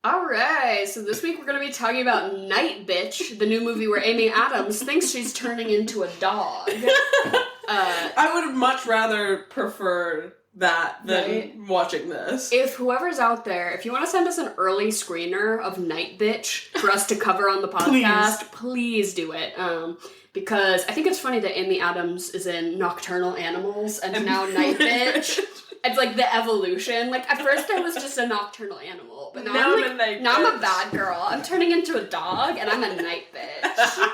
All right, so this week we're going to be talking about Night Bitch, the new movie where Amy Adams thinks she's turning into a dog. I would much rather prefer that than watching this. If whoever's out there, if you want to send us an early screener of Night Bitch for us to cover on the podcast, please do it. Because I think it's funny that Amy Adams is in Nocturnal Animals and now Night Bitch. It's like the evolution. Like, at first I was just a nocturnal animal, but now I'm a bad girl. I'm turning into a dog, and I'm a night bitch.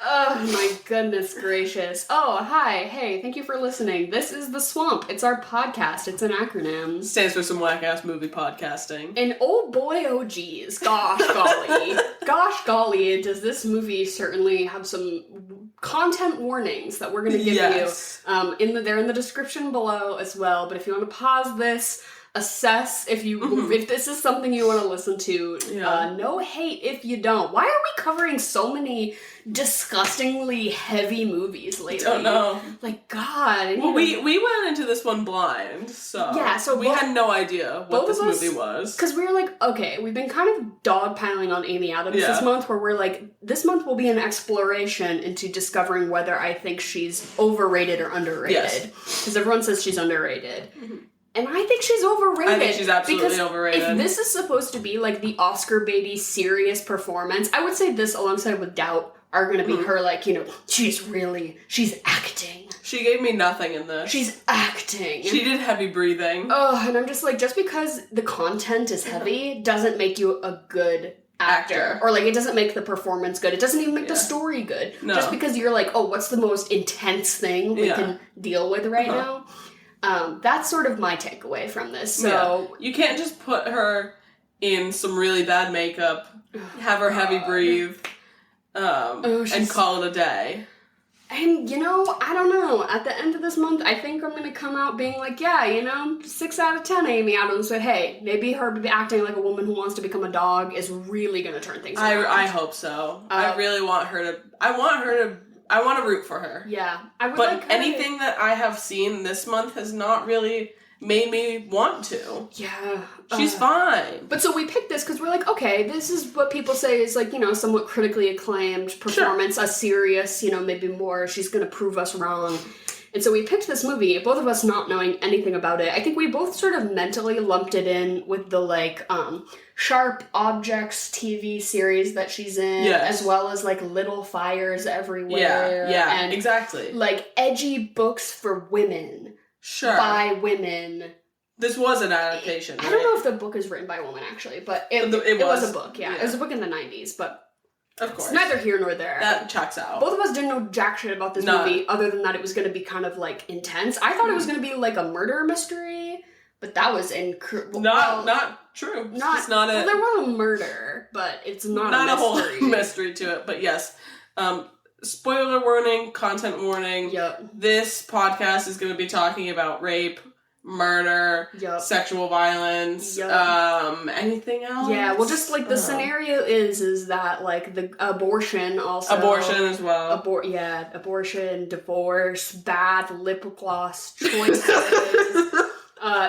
Oh, my goodness gracious. Oh, hi. Hey, thank you for listening. This is The Swamp. It's our podcast. It's an acronym. Stands for some whack-ass movie podcasting. And oh boy, oh geez. Gosh golly. Gosh golly, does this movie certainly have some content warnings that we're going to give you. They're in the description below as well, but if you want to pause this, assess if this is something you want to listen to. No hate if you don't. Why are we covering so many disgustingly heavy movies lately? Don't know. Like, God. Well, we went into this one blind, so we had no idea what this movie was. Because we were like, okay, we've been kind of dogpiling on Amy Adams this month, where we're like, this month will be an exploration into discovering whether I think she's overrated or underrated. Because everyone says she's underrated. Mm-hmm. And I think she's overrated. I think she's absolutely overrated. If this is supposed to be like the Oscar-baity serious performance, I would say this alongside with Doubt are going to be her, like, she's acting. She gave me nothing in this. She's acting. She did heavy breathing. Oh, and I'm just like, just because the content is heavy doesn't make you a good actor. Or, like, it doesn't make the performance good. It doesn't even make the story good. No. Just because you're like, oh, what's the most intense thing we can deal with right now? That's sort of my takeaway from this. So you can't just put her in some really bad makeup, have her heavy breathe, and call it a day. And, I don't know. At the end of this month, I think I'm going to come out being like, 6 out of 10 Amy Adams. But hey, maybe her acting like a woman who wants to become a dog is really going to turn things around. I hope so. I really want her to... I want to root for her. Yeah. I would but anything that I have seen this month has not really made me want to. Yeah. She's fine. But so we picked this because we're like, okay, this is what people say is like, somewhat critically acclaimed performance, a serious, maybe more, she's going to prove us wrong. And so we picked this movie, both of us not knowing anything about it. I think we both sort of mentally lumped it in with the, like, Sharp Objects TV series that she's in, as well as, like, Little Fires Everywhere. Yeah, and, exactly. Like, edgy books for women. Sure. By women. This was an adaptation, right? I don't know if the book is written by a woman, actually, but it was a book, yeah. It was a book in the 90s, but... Of course. It's neither here nor there. That checks out. Both of us didn't know jack shit about this movie, other than that it was going to be kind of, like, intense. I thought it was going to be, like, a murder mystery, but that was not true. Well, there was a murder, but it's not a mystery. Not a whole mystery to it, but yes. Spoiler warning, content warning. Yep. This podcast is going to be talking about rape, murder, sexual violence, anything else? Yeah, well, just, like, the scenario is that, like, the abortion also... Abortion as well. Abortion, divorce, bad lip gloss choices.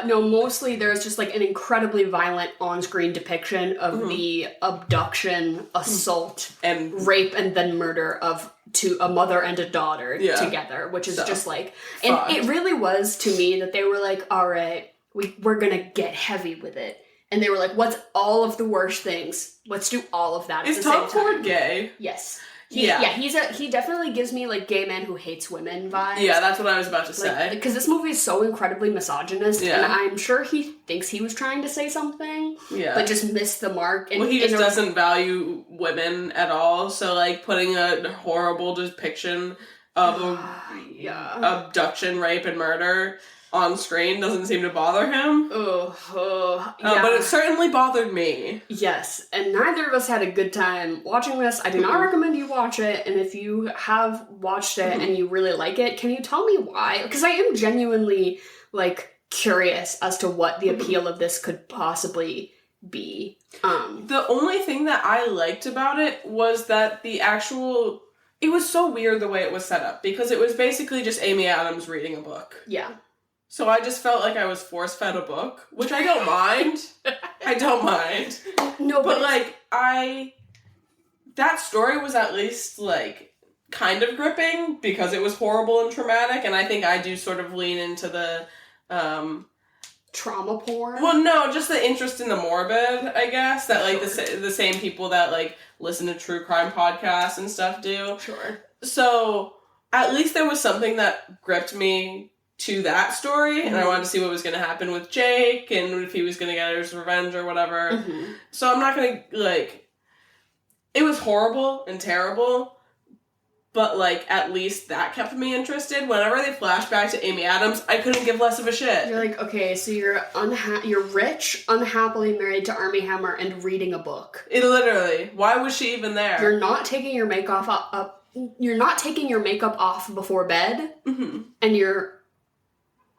No, mostly there's just, like, an incredibly violent on-screen depiction of the abduction, assault, and rape, and then murder of a mother and a daughter together, which is just, like... And it really was, to me, that they were like, all right, we're gonna get heavy with it. And they were like, what's all of the worst things? Let's do all of that at the same time. Is Tom Ford gay? Yes. He definitely gives me, like, gay man who hates women vibes. Yeah, that's what I was about to say. Because this movie is so incredibly misogynist, and I'm sure he thinks he was trying to say something, but just missed the mark. And he just doesn't value women at all, so, like, putting a horrible depiction of abduction, rape, and murder on screen doesn't seem to bother him. But it certainly bothered me. Yes, and neither of us had a good time watching this. I do not recommend you watch it, and if you have watched it and you really like it, can you tell me why? Because I am genuinely, like, curious as to what the appeal of this could possibly be. The only thing that I liked about it was that it was so weird the way it was set up, because it was basically just Amy Adams reading a book. Yeah. So I just felt like I was force-fed a book, which I don't mind. I don't mind. No, but like, that story was at least, like, kind of gripping because it was horrible and traumatic, and I think I do sort of lean into the, trauma porn? Well, no, just the interest in the morbid, I guess, that, like, the same people that, like, listen to true crime podcasts and stuff do. Sure. So, at least there was something that gripped me to that story, and I wanted to see what was going to happen with Jake, and if he was going to get his revenge or whatever. Mm-hmm. So I'm not going to, like... It was horrible and terrible, but, like, at least that kept me interested. Whenever they flashed back to Amy Adams, I couldn't give less of a shit. You're like, okay, so you're rich, unhappily married to Armie Hammer, and reading a book. Literally. Why was she even there? You're not taking your makeup You're not taking your makeup off before bed, and you're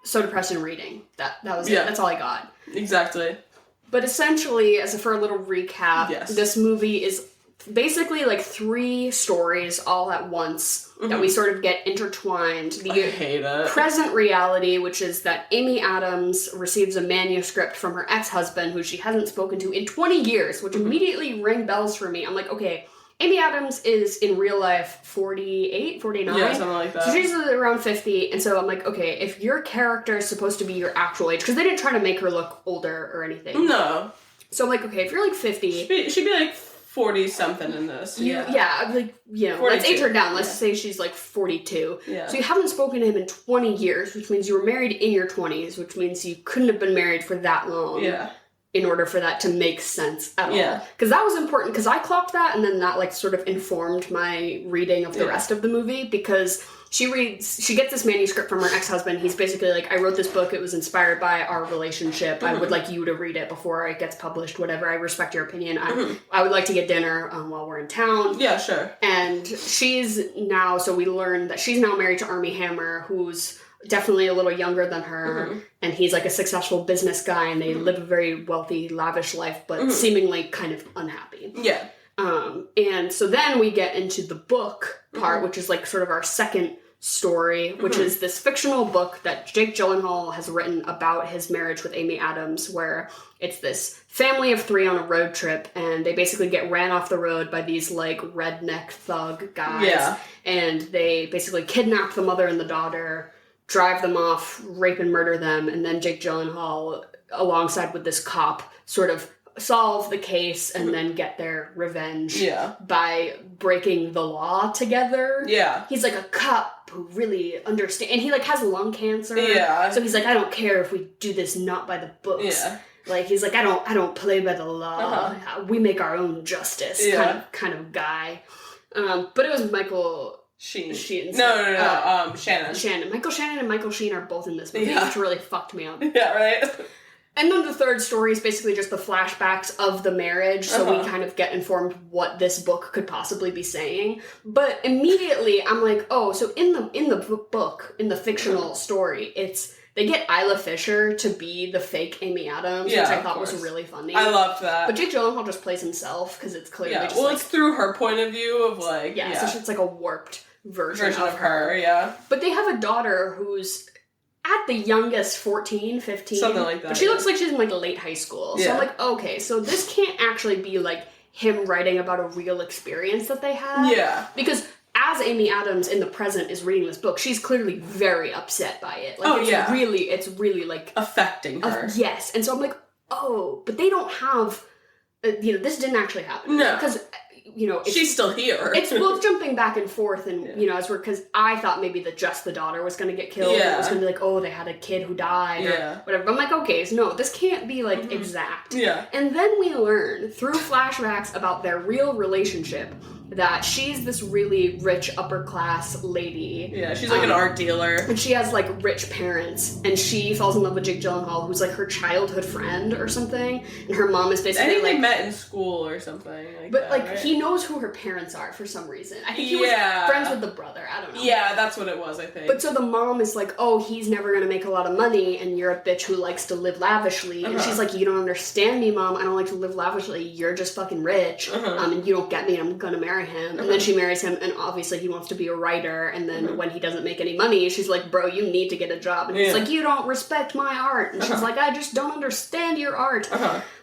so depressed and reading. That was it. That's all I got. Exactly. But essentially, for a little recap, this movie is basically like 3 stories all at once that we sort of get intertwined. I hate it. Present reality, which is that Amy Adams receives a manuscript from her ex-husband who she hasn't spoken to in 20 years, which immediately rang bells for me. I'm like, okay, Amy Adams is in real life 48, 49. Yeah, something like that. So she's around 50, and so I'm like, okay, if your character is supposed to be your actual age, because they didn't try to make her look older or anything. No. So I'm like, okay, if you're like 50... She'd be like 40-something in this. Like, you know, 42. Let's age her down. Let's say she's like 42. Yeah. So you haven't spoken to him in 20 years, which means you were married in your 20s, which means you couldn't have been married for that long. Yeah. In order for that to make sense at all. Yeah. Because that was important, because I clocked that, and then that, like, sort of informed my reading of the rest of the movie, because she gets this manuscript from her ex-husband. He's basically like, I wrote this book, it was inspired by our relationship. I would like you to read it before it gets published, whatever. I respect your opinion. I would like to get dinner while we're in town. Yeah, sure. And so we learn that she's now married to Armie Hammer, who's definitely a little younger than her, and he's like a successful business guy, and they live a very wealthy, lavish life, but seemingly kind of unhappy. Yeah. And so then we get into the book part, which is like sort of our second story, which is this fictional book that Jake Gyllenhaal has written about his marriage with Amy Adams, where it's this family of 3 on a road trip, and they basically get ran off the road by these, like, redneck thug guys. Yeah. And they basically kidnap the mother and the daughter, drive them off, rape and murder them, and then Jake Gyllenhaal, alongside with this cop, sort of solve the case and then get their revenge by breaking the law together. Yeah. He's like a cop who really understands, and he, like, has lung cancer. Yeah. So he's like, I don't care if we do this not by the books. Yeah. Like, he's like, I don't play by the law. We make our own justice kind of guy. But it was Michael Sheen. Shannon. Shannon. Michael Shannon and Michael Sheen are both in this movie, which really fucked me up. Yeah, right? And then the third story is basically just the flashbacks of the marriage, so we kind of get informed what this book could possibly be saying. But immediately, I'm like, oh, so in the book, in the fictional story, they get Isla Fisher to be the fake Amy Adams, which I thought was really funny. I loved that. But Jake Gyllenhaal just plays himself, because it's clearly just it's through her point of view of, like... Yeah, so it's like a warped version of her. But they have a daughter who's at the youngest 14, 15. Something like that. But she looks like she's in, like, late high school. So I'm like, okay, so this can't actually be, like, him writing about a real experience that they had. Yeah. Because as Amy Adams in the present is reading this book, she's clearly very upset by it. Like, it's really, like... affecting her. Yes. And so I'm like, oh, but they don't have... this didn't actually happen. No. Because... she's still here. It's both jumping back and forth, and because I thought maybe just the daughter was going to get killed. Yeah. It was going to be like, oh, they had a kid who died, or whatever. But I'm like, okay, so no, this can't be like exact. Yeah. And then we learn through flashbacks about their real relationship that she's this really rich upper class lady. Yeah, she's like an art dealer. And she has like rich parents, and she falls in love with Jake Gyllenhaal, who's like her childhood friend or something. And her mom is basically I think they met in school or something. He knows who her parents are for some reason. I think he was friends with the brother. I don't know. Yeah, that's what it was, I think. But so the mom is like, oh, he's never gonna make a lot of money, and you're a bitch who likes to live lavishly. And she's like, you don't understand me, Mom. I don't like to live lavishly. You're just fucking rich. And you don't get me, and I'm gonna marry marry him. And then she marries him, and obviously he wants to be a writer. And then when he doesn't make any money, she's like, bro, you need to get a job. And he's like, you don't respect my art. And she's like, I just don't understand your art.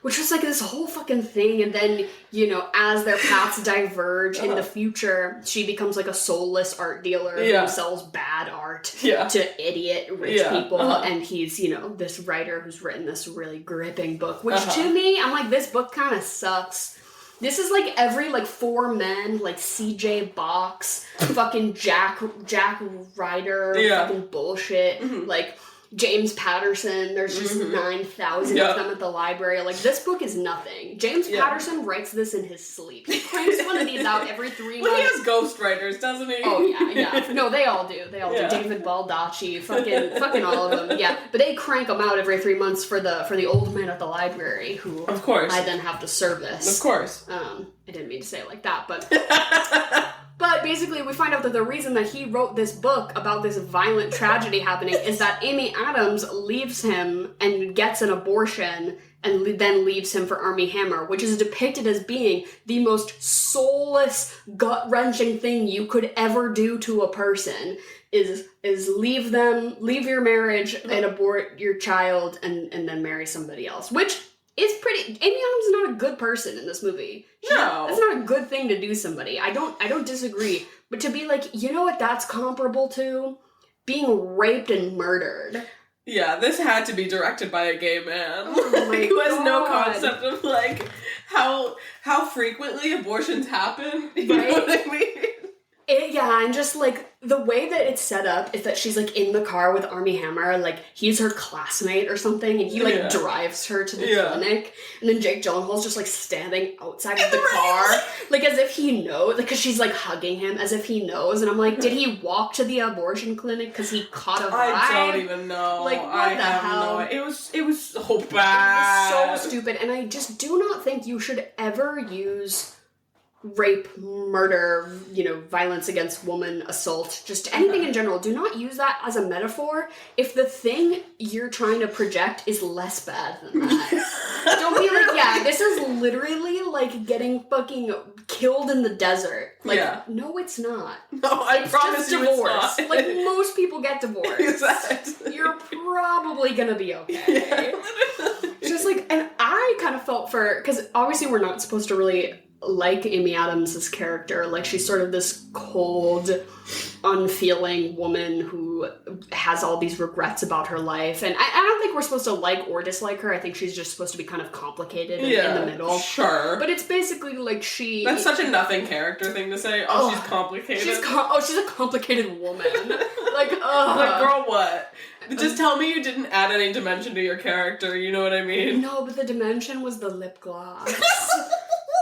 Which was like this whole fucking thing. And then, you know, as their paths diverge in the future, she becomes like a soulless art dealer who sells bad art to idiot rich people. And he's, you know, this writer who's written this really gripping book, which to me, I'm like, this book kind of sucks. This is like every like 4 men, like CJ Box, fucking Jack Ryder, fucking bullshit, like James Patterson. There's just 9,000 of them at the library. Like, this book is nothing. James Patterson writes this in his sleep. He cranks one of these out every 3 months. Well, he has ghostwriters, doesn't he? Oh, yeah. No, they all do. They all do. David Baldacci, fucking all of them. Yeah, but they crank them out every 3 months for the old men at the library, who of course I then have to service. Of course. I didn't mean to say it like that, but... But basically, we find out that the reason that he wrote this book about this violent tragedy happening is that Amy Adams leaves him and gets an abortion and then leaves him for Armie Hammer, which is depicted as being the most soulless, gut-wrenching thing you could ever do to a person, is leave your marriage and abort your child and then marry somebody else, which... It's pretty... Amy Adams is not a good person in this movie. No. That's not a good thing to do somebody. I don't disagree. But to be like, you know what that's comparable to? Being raped and murdered. Yeah, this had to be directed by a gay man. Oh my who has no God. concept of, like, how frequently abortions happen. You know what I mean? And just, like, the way that it's set up is that she's, like, in the car with Armie Hammer, like, he's her classmate or something, and he, like, drives her to the clinic, and then Jake Gyllenhaal's just, like, standing outside of the car, like, as if he knows, like, because she's, like, hugging him, as if he knows, and I'm like, did he walk to the abortion clinic because he caught a vibe? I don't even know. Like, what the hell? It was so bad. It was so stupid, and I just do not think you should ever use... rape, murder, you know, violence against woman, assault, just anything in general. Do not use that as a metaphor if the thing you're trying to project is less bad than that. Don't be like, this is literally like getting fucking killed in the desert. Like, no, it's not. No, I promise you divorce. It's not. Like, most people get divorced. Exactly. You're probably gonna be okay. Just like, and I kind of felt for, because obviously we're not supposed to really like Amy Adams' character. Like, she's sort of this cold, unfeeling woman who has all these regrets about her life. And I don't think we're supposed to like or dislike her. I think she's just supposed to be kind of complicated in the middle. Sure. But it's basically like she... That's such a nothing character thing to say. She's complicated. She's a complicated woman. Like, Like, girl, what? Just tell me you didn't add any dimension to your character, you know what I mean? No, but the dimension was the lip gloss.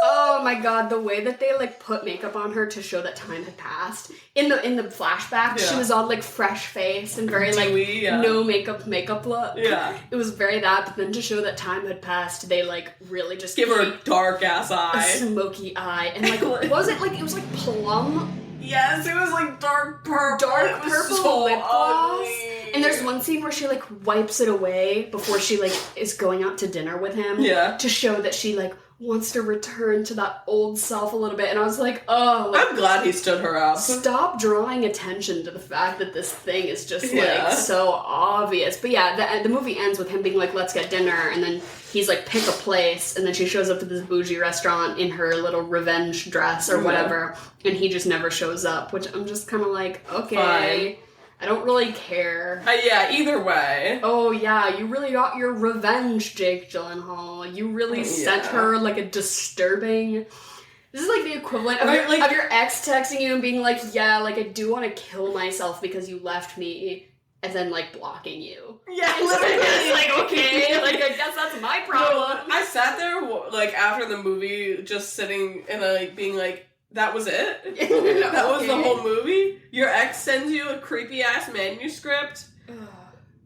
Oh my God, the way that they, like, put makeup on her to show that time had passed. In the flashback, she was all, like, fresh-faced and very, like, no makeup look. Yeah. It was very that, but then to show that time had passed, they, like, really just... Give her a dark-ass eye. A smoky eye. And, like, was it, like, it was, like, plum? Yes, it was, like, dark purple. Dark purple so lip gloss. Ugly. And there's one scene where she, like, wipes it away before she, like, is going out to dinner with him. Yeah. To show that she, like, wants to return to that old self a little bit. And I was like, oh. Like, I'm glad he stood her up. Stop drawing attention to the fact that this thing is just, like, so obvious. But yeah, the movie ends with him being like, let's get dinner. And then he's like, pick a place. And then she shows up to this bougie restaurant in her little revenge dress or whatever. And he just never shows up, which I'm just kind of like, okay. Fine. I don't really care. Either way. Oh, yeah, you really got your revenge, Jake Gyllenhaal. You really sent her, like, a disturbing... This is, like, the equivalent of, of your ex texting you and being like, yeah, like, I do want to kill myself because you left me, and then, like, blocking you. Yeah, literally. Like, okay, like, I guess that's my problem. No, I sat there, like, after the movie, just sitting and, like, being like, that was it? That was the whole movie? Your ex sends you a creepy-ass manuscript?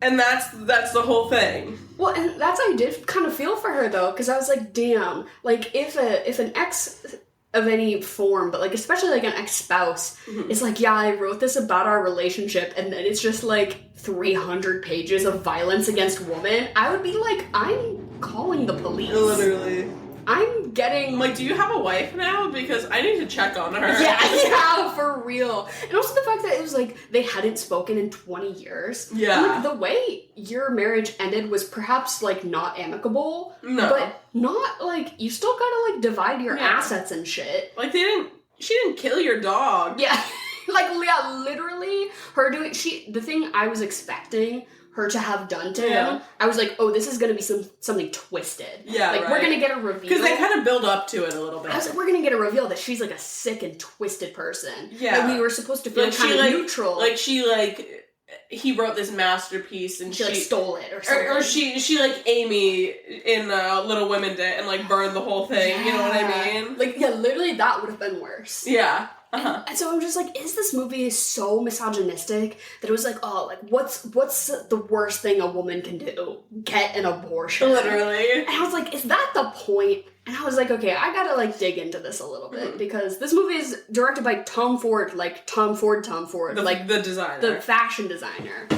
And that's the whole thing. Well, and that's how I did kind of feel for her, though, because I was like, damn, like, if an ex of any form, but, like, especially, like, an ex-spouse is like, yeah, I wrote this about our relationship, and then it's just, like, 300 pages of violence against women, I would be like, I'm calling the police. Literally. I'm getting... Like, do you have a wife now? Because I need to check on her. Yeah, for real. And also the fact that it was, like, they hadn't spoken in 20 years. Yeah. And, like, the way your marriage ended was perhaps, like, not amicable. No. But not, like, you still gotta, like, divide your assets and shit. Like, she didn't kill your dog. Yeah. Like, yeah, literally, her doing... The thing I was expecting her to have done to him, I was like, oh, this is gonna be something twisted. Yeah, like, we're gonna get a reveal. Because they kind of build up to it a little bit. I was like, we're gonna get a reveal that she's, like, a sick and twisted person. Yeah. Like, we were supposed to feel kind of neutral. Like, he wrote this masterpiece and she like, stole it or something. Or she like, Amy in Little Women did and, like, burned the whole thing. Yeah. You know what I mean? Like, yeah, literally that would have been worse. Yeah. And so I'm just like, is this movie so misogynistic that it was like, oh, like, what's the worst thing a woman can do? Get an abortion. Literally. And I was like, is that the point? And I was like, okay, I gotta, like, dig into this a little bit, because this movie is directed by Tom Ford, like, Tom Ford, like, the designer. The fashion designer.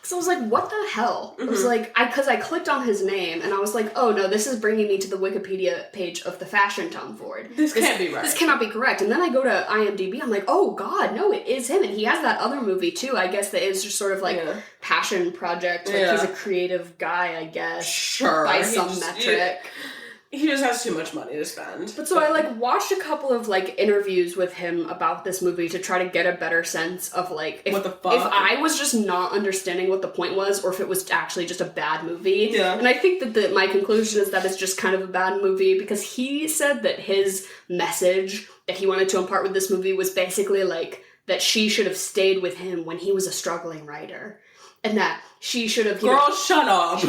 So I was like, what the hell? I was like, because I clicked on his name, and I was like, oh no, this is bringing me to the Wikipedia page of the fashion Tom Ford. This can't be right. This cannot be correct. And then I go to IMDb, I'm like, oh god, no, it is him. And he has that other movie too, I guess, that is just sort of like passion project. Like, he's a creative guy, I guess. Sure. By some metric. He just has too much money to spend. But so I, like, watched a couple of, like, interviews with him about this movie to try to get a better sense of, like, if, what the fuck? If I was just not understanding what the point was, or if it was actually just a bad movie. Yeah. And I think that my conclusion is that it's just kind of a bad movie, because he said that his message that he wanted to impart with this movie was basically, like, that she should have stayed with him when he was a struggling writer. And that she should have... Girl, shut up!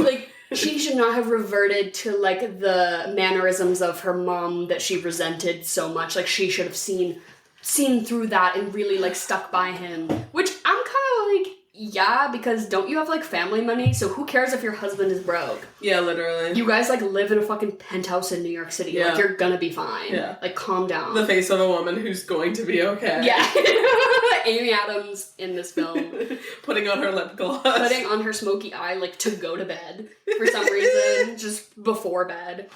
She should not have reverted to, like, the mannerisms of her mom that she resented so much. Like, she should have seen through that and really, like, stuck by him. Which I'm kind of like, yeah, because don't you have, like, family money? So who cares if your husband is broke? Yeah, literally. You guys, like, live in a fucking penthouse in New York City. Yeah. Like, you're gonna be fine. Yeah. Like, calm down. The face of a woman who's going to be okay. Yeah. Amy Adams in this film. Putting on her lip gloss. Putting on her smoky eye, like, to go to bed for some reason, just before bed.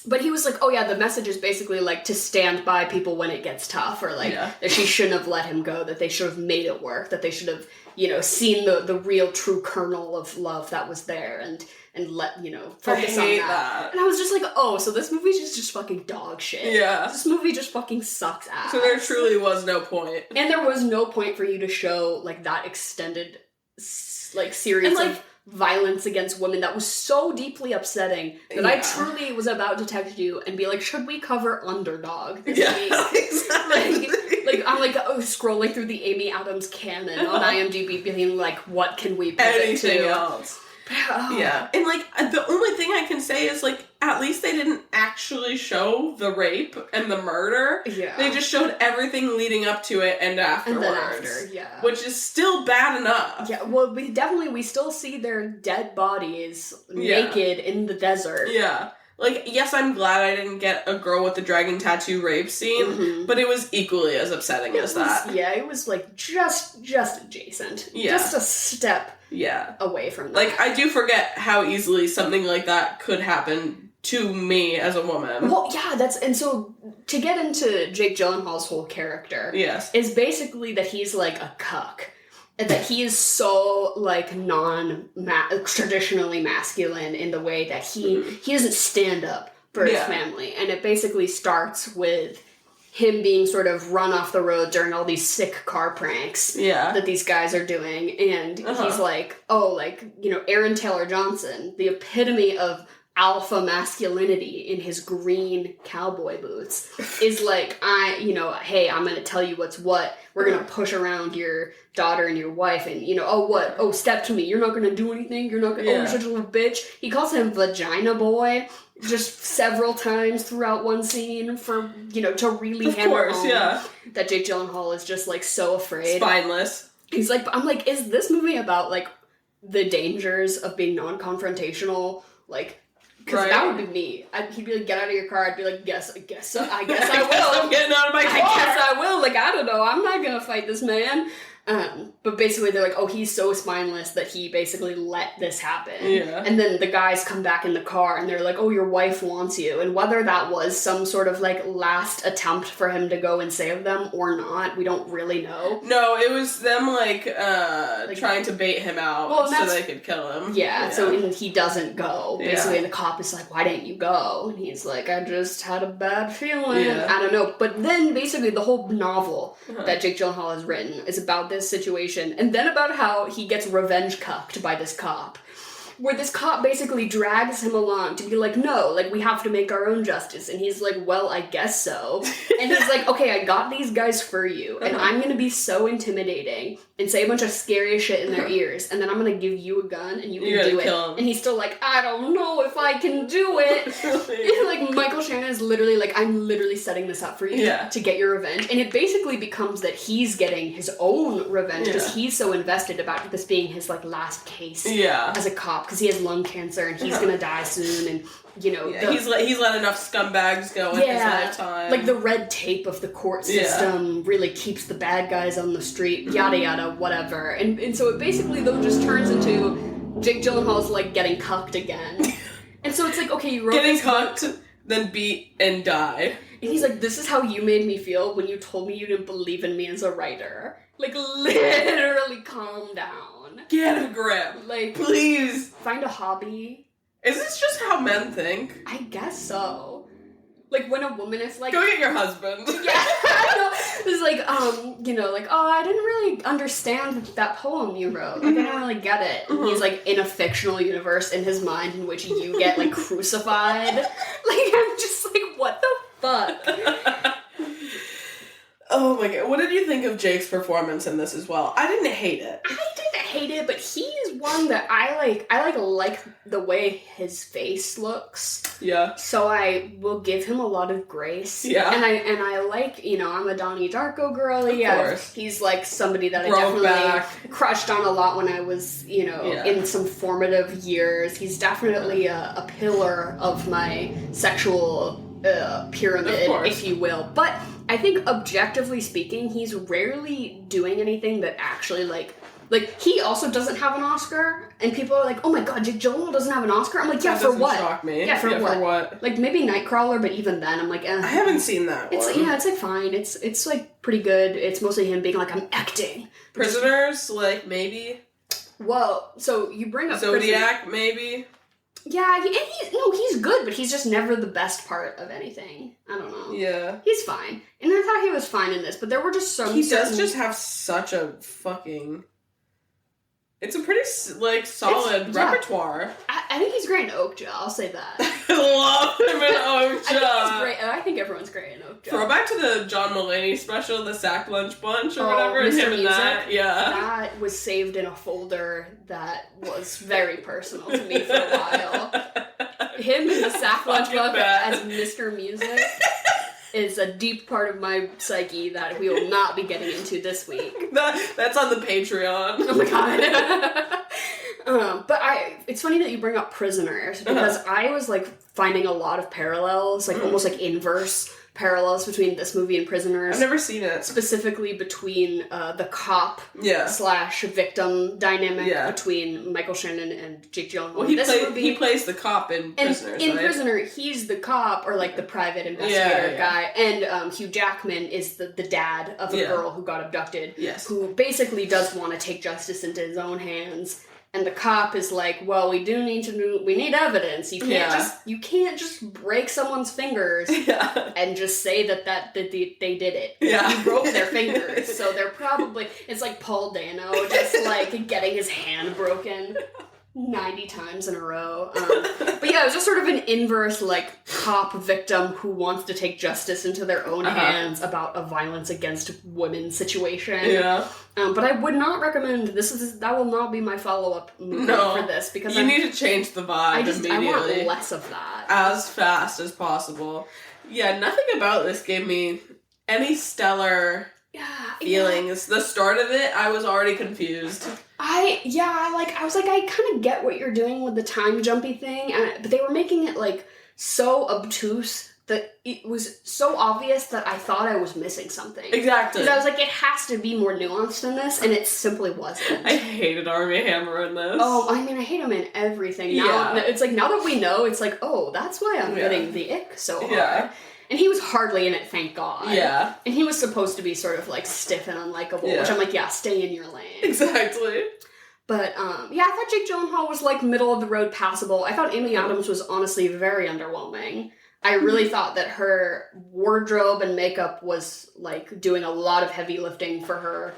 But he was like, oh yeah, the message is basically, like, to stand by people when it gets tough, or, like, that she shouldn't have let him go, that they should have made it work, that they should have, you know, seen the real true kernel of love that was there, and let, you know, focus on that. And I was just like, oh, so this movie's just fucking dog shit. Yeah. This movie just fucking sucks ass. So there truly was no point. And there was no point for you to show, like, that extended, like, series of violence against women that was so deeply upsetting that I truly was about to text you and be like, should we cover Underdog this week? Exactly. Like, I'm like, scrolling through the Amy Adams canon on IMDb, being like, what can we pivot anything to? Else. Yeah. And, like, the only thing I can say is, like, at least they didn't actually show the rape and the murder. Yeah. They just showed everything leading up to it and afterwards. And then after, yeah. Which is still bad enough. Yeah, well, we still see their dead bodies naked in the desert. Yeah. Like, yes, I'm glad I didn't get a girl with the dragon tattoo rape scene, but it was equally as upsetting as that. Yeah, it was, like, just adjacent. Yeah. Just a step away from that. Like, I do forget how easily something like that could happen to me as a woman. Well, yeah, and so, to get into Jake Gyllenhaal's whole character, is basically that he's, like, a cuck. And that he is so, like, traditionally masculine in the way that he doesn't stand up for his family. And it basically starts with him being sort of run off the road during all these sick car pranks that these guys are doing. And he's like, oh, like, you know, Aaron Taylor Johnson, the epitome of alpha masculinity in his green cowboy boots, is like, hey, I'm gonna tell you what's what. We're gonna push around your daughter and your wife, and, you know, oh, step to me. You're not gonna do anything. You're not gonna, you're such a little bitch. He calls him Vagina Boy just several times throughout one scene for, you know, to really hammer home that Jake Gyllenhaal is just, like, so afraid. Spineless. He's like, I'm like, is this movie about, like, the dangers of being non-confrontational? Like, because that would be me. He'd be like, get out of your car. I'd be like, I guess I will. I'm getting out of my car. I guess I will. Like, I don't know. I'm not going to fight this man. But basically they're like, oh, he's so spineless that he basically let this happen. Yeah. And then the guys come back in the car and they're like, oh, your wife wants you. And whether that was some sort of like last attempt for him to go and save them or not, we don't really know. No, it was them like trying to bait him out so they could kill him. Yeah, so he doesn't go. Basically, and the cop is like, why didn't you go? And he's like, I just had a bad feeling. Yeah. I don't know. But then basically the whole novel that Jake Gyllenhaal has written is about this situation, and then about how he gets revenge cucked by this cop. Where this cop basically drags him along to be like, no, like, we have to make our own justice. And he's like, well, I guess so. And he's like, okay, I got these guys for you, and I'm gonna be so intimidating and say a bunch of scary shit in their ears, and then I'm gonna give you a gun and you can do it. And he's still like, I don't know if I can do it. And like, Michael Shannon is literally like, I'm literally setting this up for you to get your revenge. And it basically becomes that he's getting his own revenge because he's so invested about this being his like last case as a cop. Because he has lung cancer and he's gonna die soon, and you know he's let enough scumbags go in his lifetime. Like the red tape of the court system really keeps the bad guys on the street, yada yada, whatever. And so it basically though just turns into Jake Gyllenhaal's like getting cucked again. And so it's like, okay, you wrote getting this cucked, book, then beat and die. and he's like, this is how you made me feel when you told me you didn't believe in me as a writer. Like, literally calm down. Get a grip. Like, please. Find a hobby. Is this just how men think? I guess so. Like, when a woman is like... Go get your husband. Yeah, I know. It's like, you know, like, oh, I didn't really understand that poem you wrote. Like, I didn't really get it. And he's, like, in a fictional universe in his mind in which you get, like, crucified. Like, I'm just like, what the fuck? Oh my god. What did you think of Jake's performance in this as well? I didn't hate it. I didn't hate it, but he is one that I like the way his face looks. Yeah. So I will give him a lot of grace. Yeah. And I like, you know, I'm a Donnie Darko girly. Of course. He's like somebody that I definitely crushed on a lot when I was, you know, in some formative years. He's definitely a pillar of my sexual pyramid, if you will. But I think objectively speaking, he's rarely doing anything that actually like he also doesn't have an Oscar, and people are like, oh my god, Jake Gyllenhaal doesn't have an Oscar? I'm like, yeah, for what? Shock me. Yeah, for what? Like, maybe Nightcrawler, but even then, I'm like, I haven't seen that one. It's like fine. It's like pretty good. It's mostly him being like, I'm acting. Prisoners, like, maybe. Well, so you bring up Zodiac, maybe. Yeah, he's good, but he's just never the best part of anything. I don't know. Yeah. He's fine. And I thought he was fine in this, but there were just some... He does just have such a fucking... It's a pretty, like, solid repertoire. I think he's great in Oakja, I'll say that. I love him in Oakja. I think he's great, and I think everyone's great in Oakja. Throwback to the John Mulaney special, the Sack Lunch Bunch, or whatever, and him in that. Yeah. That was saved in a folder that was very personal to me for a while. Him in the Sack Lunch Bunch as Mr. Music is a deep part of my psyche that we will not be getting into this week. That's on the Patreon. Oh my god. But it's funny that you bring up Prisoners, because I was like finding a lot of parallels, like almost like inverse parallels between this movie and Prisoners. I've never seen it. Specifically between the cop / victim dynamic between Michael Shannon and Jake Gyllenhaal. Well, he plays the cop in Prisoners, in Prisoner, he's the cop, or like the private investigator guy, and Hugh Jackman is the dad of a girl who got abducted, who basically does want to take justice into his own hands. And the cop is like, well, we need evidence. You can't just break someone's fingers and just say that they did it. Yeah. You broke their fingers. So they're probably, it's like Paul Dano just like getting his hand broken 90 times in a row. But yeah, it was just sort of an inverse, like, cop victim who wants to take justice into their own hands about a violence against women situation. Yeah. But I would not recommend that will not be my follow-up movie for this, because you need to change the vibe immediately. I want less of that. As fast as possible. Yeah, nothing about this gave me any stellar feelings. The start of it, I was already confused. I was like, I kind of get what you're doing with the time jumpy thing, but they were making it like so obtuse it was so obvious that I thought I was missing something. Exactly. Because I was like, it has to be more nuanced than this, and it simply wasn't. I hated Armie Hammer in this. Oh, I mean, I hate him in everything. Now, it's like, now that we know, it's like, oh, that's why I'm getting the ick so hard. Yeah. And he was hardly in it, thank God. Yeah. And he was supposed to be sort of, like, stiff and unlikable, which I'm like, yeah, stay in your lane. Exactly. But, I thought Jake Gyllenhaal was, like, middle-of-the-road passable. I thought Amy Adams was honestly very underwhelming. I really thought that her wardrobe and makeup was, like, doing a lot of heavy lifting for her.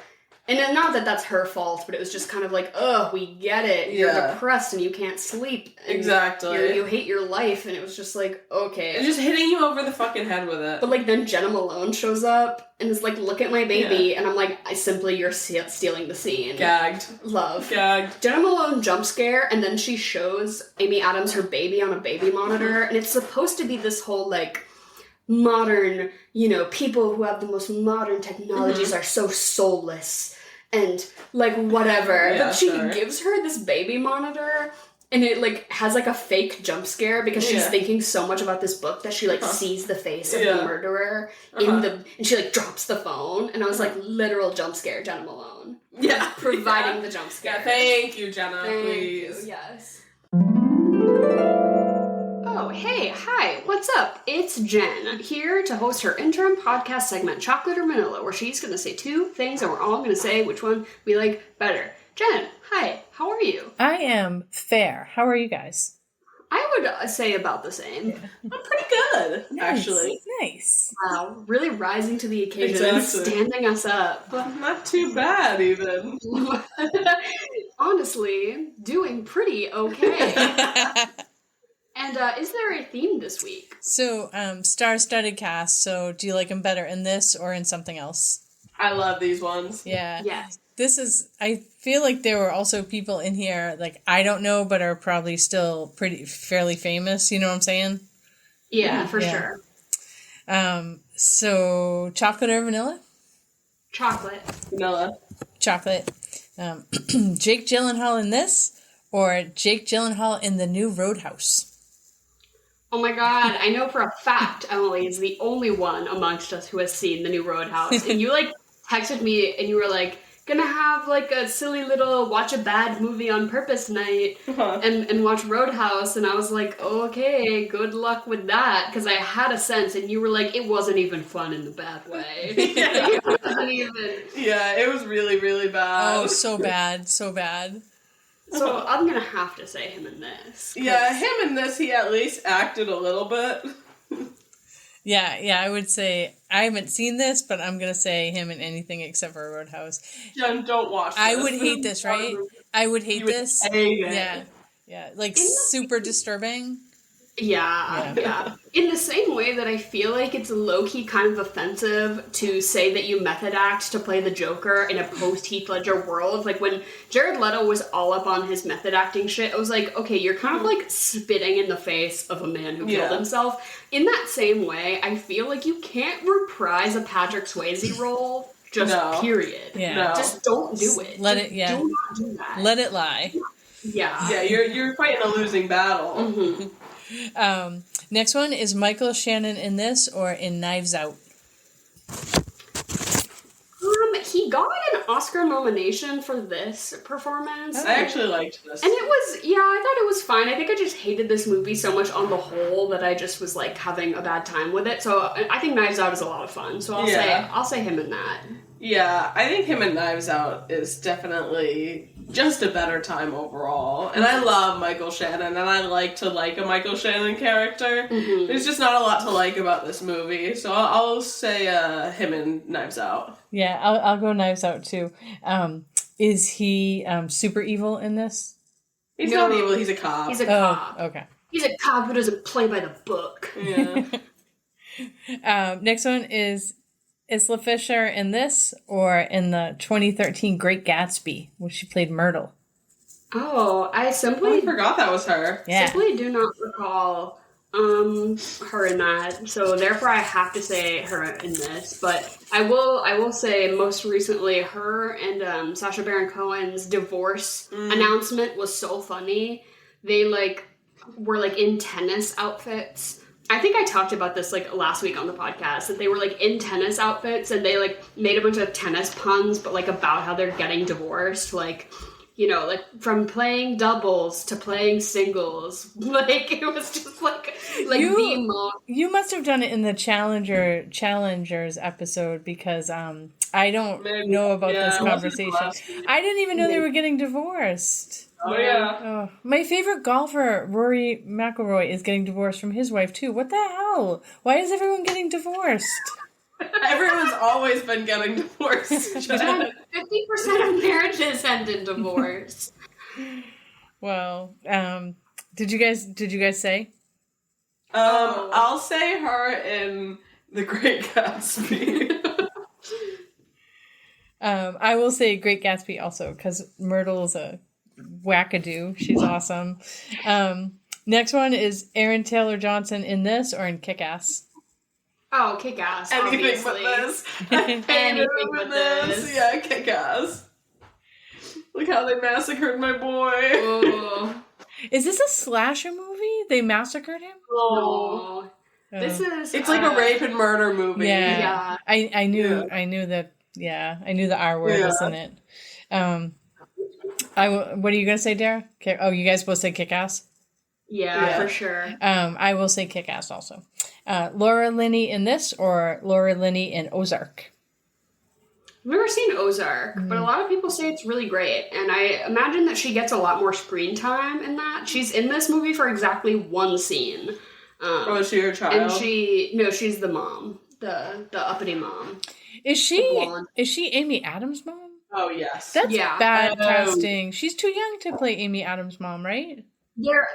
And not that that's her fault, but it was just kind of like, ugh, we get it. You're depressed and you can't sleep. And exactly. You hate your life. And it was just like, okay. It's just hitting you over the fucking head with it. But, like, then Jenna Malone shows up and is like, look at my baby. And I'm like, you're stealing the scene. Gagged. Love. Gagged. Jenna Malone jump scare, and then she shows Amy Adams her baby on a baby monitor. And it's supposed to be this whole, like, modern, people who have the most modern technologies are so soulless. And, like, whatever. Yeah, but she gives her this baby monitor, and it, like, has, like, a fake jump scare because she's thinking so much about this book that she, like, sees the face of the murderer and she, like, drops the phone. And I was like, literal jump scare, Jenna Malone. Yeah. Providing the jump scare. Yeah, thank you, Jenna, please. Thank you, yes. Oh, hey, hi, what's up? It's Jen, here to host her interim podcast segment, Chocolate or Manila, where she's going to say two things and we're all going to say which one we like better. Jen, hi, how are you? I am fair. How are you guys? I would say about the same. Yeah. I'm pretty good, actually. Nice. Wow, really rising to the occasion and standing us up. Not too bad, even. Honestly, doing pretty okay. And is there a theme this week? So, star-studded cast. So, do you like them better in this or in something else? I love these ones. Yeah. Yes. I feel like there were also people in here, like, I don't know, but are probably still fairly famous. You know what I'm saying? Yeah, for sure. So, chocolate or vanilla? Chocolate. Vanilla. Chocolate. Jake Gyllenhaal in this or Jake Gyllenhaal in the new Roadhouse? Oh my god, I know for a fact Emily is the only one amongst us who has seen the new Roadhouse. And you, like, texted me and you were like, gonna have, like, a silly little watch a bad movie on purpose night and watch Roadhouse. And I was like, okay, good luck with that. Because I had a sense, and you were like, it wasn't even fun in the bad way. It wasn't even... Yeah, it was really, really bad. Oh, so bad, so bad. So I'm gonna have to say him in this. Yeah, him in this, he at least acted a little bit. Yeah, I would say, I haven't seen this, but I'm going to say him in anything except for Roadhouse. Jen, don't watch this. I would hate this, right? I would hate this. Yeah, like super disturbing. Yeah. In the same way that I feel like it's low-key kind of offensive to say that you method act to play the Joker in a post-Heath Ledger world. Like, when Jared Leto was all up on his method acting shit, I was like, okay, you're kind of, like, spitting in the face of a man who killed himself. In that same way, I feel like you can't reprise a Patrick Swayze role, period. Yeah. No. Just don't do it. Do not do that. Let it lie. Yeah. Yeah, you're fighting a losing battle. Mm-hmm. Next one is Michael Shannon in this or in Knives Out? He got an Oscar nomination for this performance. I actually liked this. And it was, I thought it was fine. I think I just hated this movie so much on the whole that I just was, like, having a bad time with it. So I think Knives Out is a lot of fun. So I'll say him in that. Yeah, I think him in Knives Out is definitely just a better time overall. And I love Michael Shannon, and I like to like a Michael Shannon character. Mm-hmm. There's just not a lot to like about this movie, so I'll say him in Knives Out. Yeah, I'll go Knives Out too. Is he super evil in this? He's not evil, he's a cop. He's a cop. Okay. He's a cop who doesn't play by the book. Yeah. Next one is Isla Fisher in this or in the 2013 Great Gatsby, where she played Myrtle? Oh, I forgot that was her. Yeah. Simply do not recall her in that. So therefore I have to say her in this. But I will say most recently her and Sacha Baron Cohen's divorce announcement was so funny. They were in tennis outfits I think I talked about this like last week on the podcast, that they were like in tennis outfits and they like made a bunch of tennis puns, but like about how they're getting divorced, like, you know, like from playing doubles to playing singles. Like it was just like the most. You must have done it in the Challengers episode, because I don't know about this conversation. I didn't even know they were getting divorced. Oh, yeah. Oh, my favorite golfer, Rory McIlroy, is getting divorced from his wife, too. What the hell? Why is everyone getting divorced? Everyone's always been getting divorced. 50% of marriages end in divorce. Well, did you guys say? I'll say her in The Great Gatsby. I will say Great Gatsby also, because Myrtle's a wackadoo. She's awesome. Next one is Aaron Taylor Johnson in this or in Kick-Ass? Oh, Kick-Ass, Anything obviously. but this. Anything but this. Yeah, Kick-Ass. Look how they massacred my boy. Oh. Is this a slasher movie? They massacred him? No. This is... It's like a rape and murder movie. Yeah. I knew that, I knew the R word was in it. What are you going to say, Dara? Oh, you guys both say Kick-Ass? Yeah, for sure. I will say Kick-Ass also. Laura Linney in this or Laura Linney in Ozark? I've never seen Ozark, but a lot of people say it's really great, and I imagine that she gets a lot more screen time in that. She's in this movie for exactly one scene. Is she her child? And she's the mom, the uppity mom. Is she Amy Adams' mom? Oh, yes. That's bad casting. She's too young to play Amy Adams' mom, right?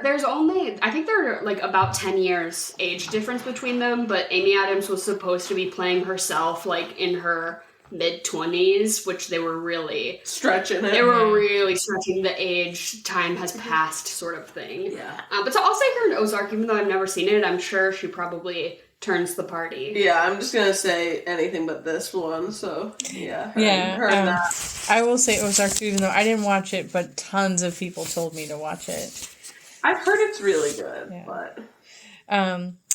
There's only, I think there are like about 10 years age difference between them, but Amy Adams was supposed to be playing herself like in her mid-20s, which they were really stretching it. They were really stretching the age, time has passed sort of thing. Yeah. But so I'll say her in Ozark, even though I've never seen it. I'm sure she probably turns the party. Yeah, I'm just gonna say anything but this one, so yeah. Her and that. I will say Ozark too, even though I didn't watch it, but tons of people told me to watch it. I've heard it's really good, but...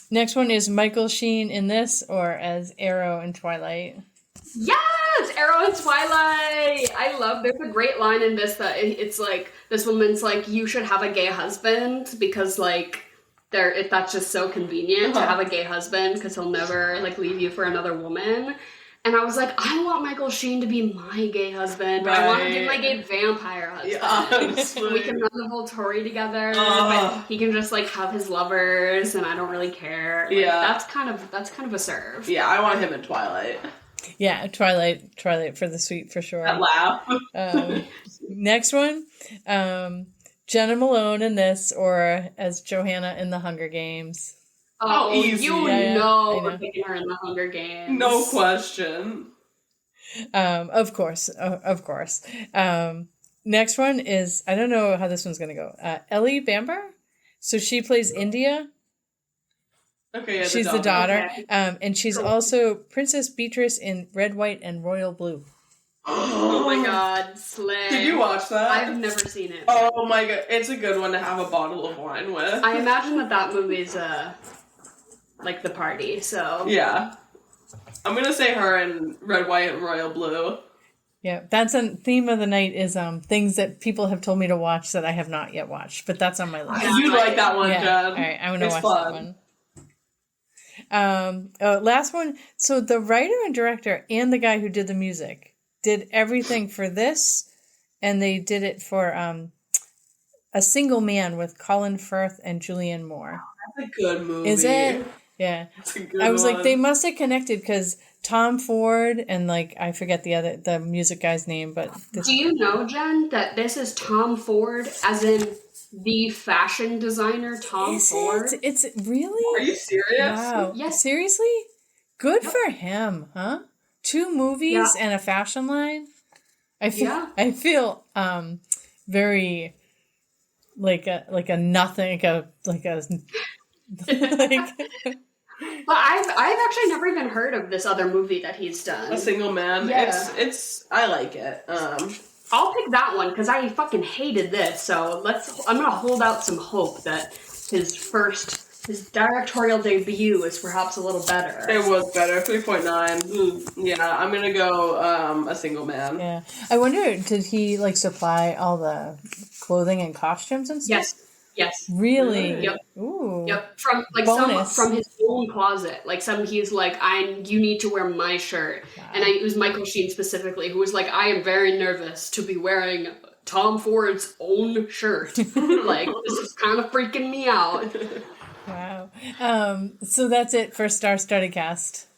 Next one is Michael Sheen in this, or as Arrow in Twilight. Yes! Arrow in Twilight! I love, there's a great line in this that it's like, this woman's like, you should have a gay husband, because like, if that's just so convenient to have a gay husband, because he'll never like leave you for another woman. And I was like, I want Michael Sheen to be my gay husband, but I want to be my gay vampire husband. Yeah, we can run the whole Tory together, but he can just like have his lovers, and I don't really care. Like, that's kind of a serve. Yeah, I want him in Twilight. Yeah, Twilight for the sweet for sure. That laugh. Next one, Jenna Malone in this, or as Johanna in the Hunger Games. Oh, easy. You know we're picking her in the Hunger Games. No question. Of course. Next one is, I don't know how this one's going to go. Ellie Bamber. So she plays India. Okay, yeah, she's the daughter. Okay. And she's also Princess Beatrice in Red, White, and Royal Blue. Oh my god, slay. Did you watch that? I've never seen it. Oh my god, it's a good one to have a bottle of wine with. I imagine that movie's like the party, so... Yeah. I'm gonna say her in Red, White, and Royal Blue. Yeah, that's a theme of the night is things that people have told me to watch that I have not yet watched, but that's on my list. You like that one, yeah. Jen. All right, I'm gonna watch that one. Last one. So the writer and director and the guy who did the music did everything for this, and they did it for A Single Man with Colin Firth and Julianne Moore. That's a good movie. Is it? Yeah. That's a good I was one. like, they must have connected because Tom Ford and like I forget the music guy's name, but do you know, Jen, that this is Tom Ford, as in the fashion designer Tom Ford? It's really? Are you serious? Wow. Yes. Seriously? Good for him, huh? 2 movies and a fashion line. I feel very like a nothing like But I've actually never even heard of this other movie that he's done. A Single Man. Yeah. It's I like it. I'll pick that one because I fucking hated this. So I'm gonna hold out some hope that his first His directorial debut is perhaps a little better. It was better. 3.9. Yeah, I'm gonna go A Single Man. Yeah. I wonder, did he like supply all the clothing and costumes and stuff? Yes. Really? Yep. Ooh. Yep. From like Bonus. from his own closet. Like he's like, you need to wear my shirt. Wow. And it was Michael Sheen specifically who was like, I am very nervous to be wearing Tom Ford's own shirt. Like, this is kind of freaking me out. Wow. So that's it for Star-Studded Cast.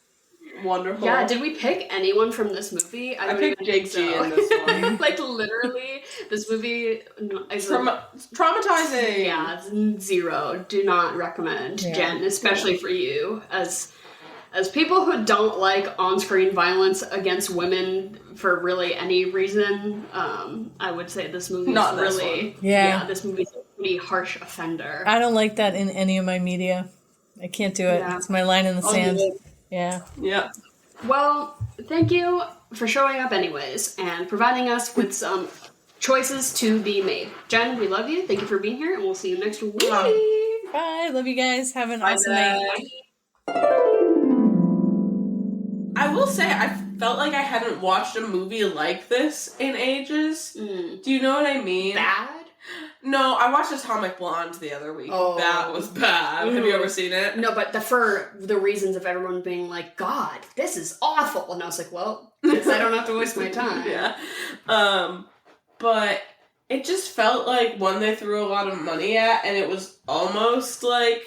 Wonderful. Yeah, did we pick anyone from this movie? I picked Jake G in this one. Like, literally, this movie is traumatizing. Yeah, 0. Do not recommend, Yeah. Jen, especially for you. As people who don't like on-screen violence against women for really any reason, I would say this movie Not is this really... one. Yeah. This movie's a pretty harsh offender. I don't like that in any of my media. I can't do it. Yeah. It's my line in the sand. Yeah. Yeah. Well, thank you for showing up anyways and providing us with some choices to be made. Jen, we love you. Thank you for being here, and we'll see you next week. Bye. Love you guys. Have an awesome night. I will say, I felt like I hadn't watched a movie like this in ages. Do you know what I mean? Bad? No, I watched Atomic Blonde the other week. Oh. That was bad. Have you ever seen it? No, but for the reasons of everyone being like, God, this is awful. And I was like, well, guess I don't have to waste my time. Yeah. But it just felt like one they threw a lot of money at, and it was almost like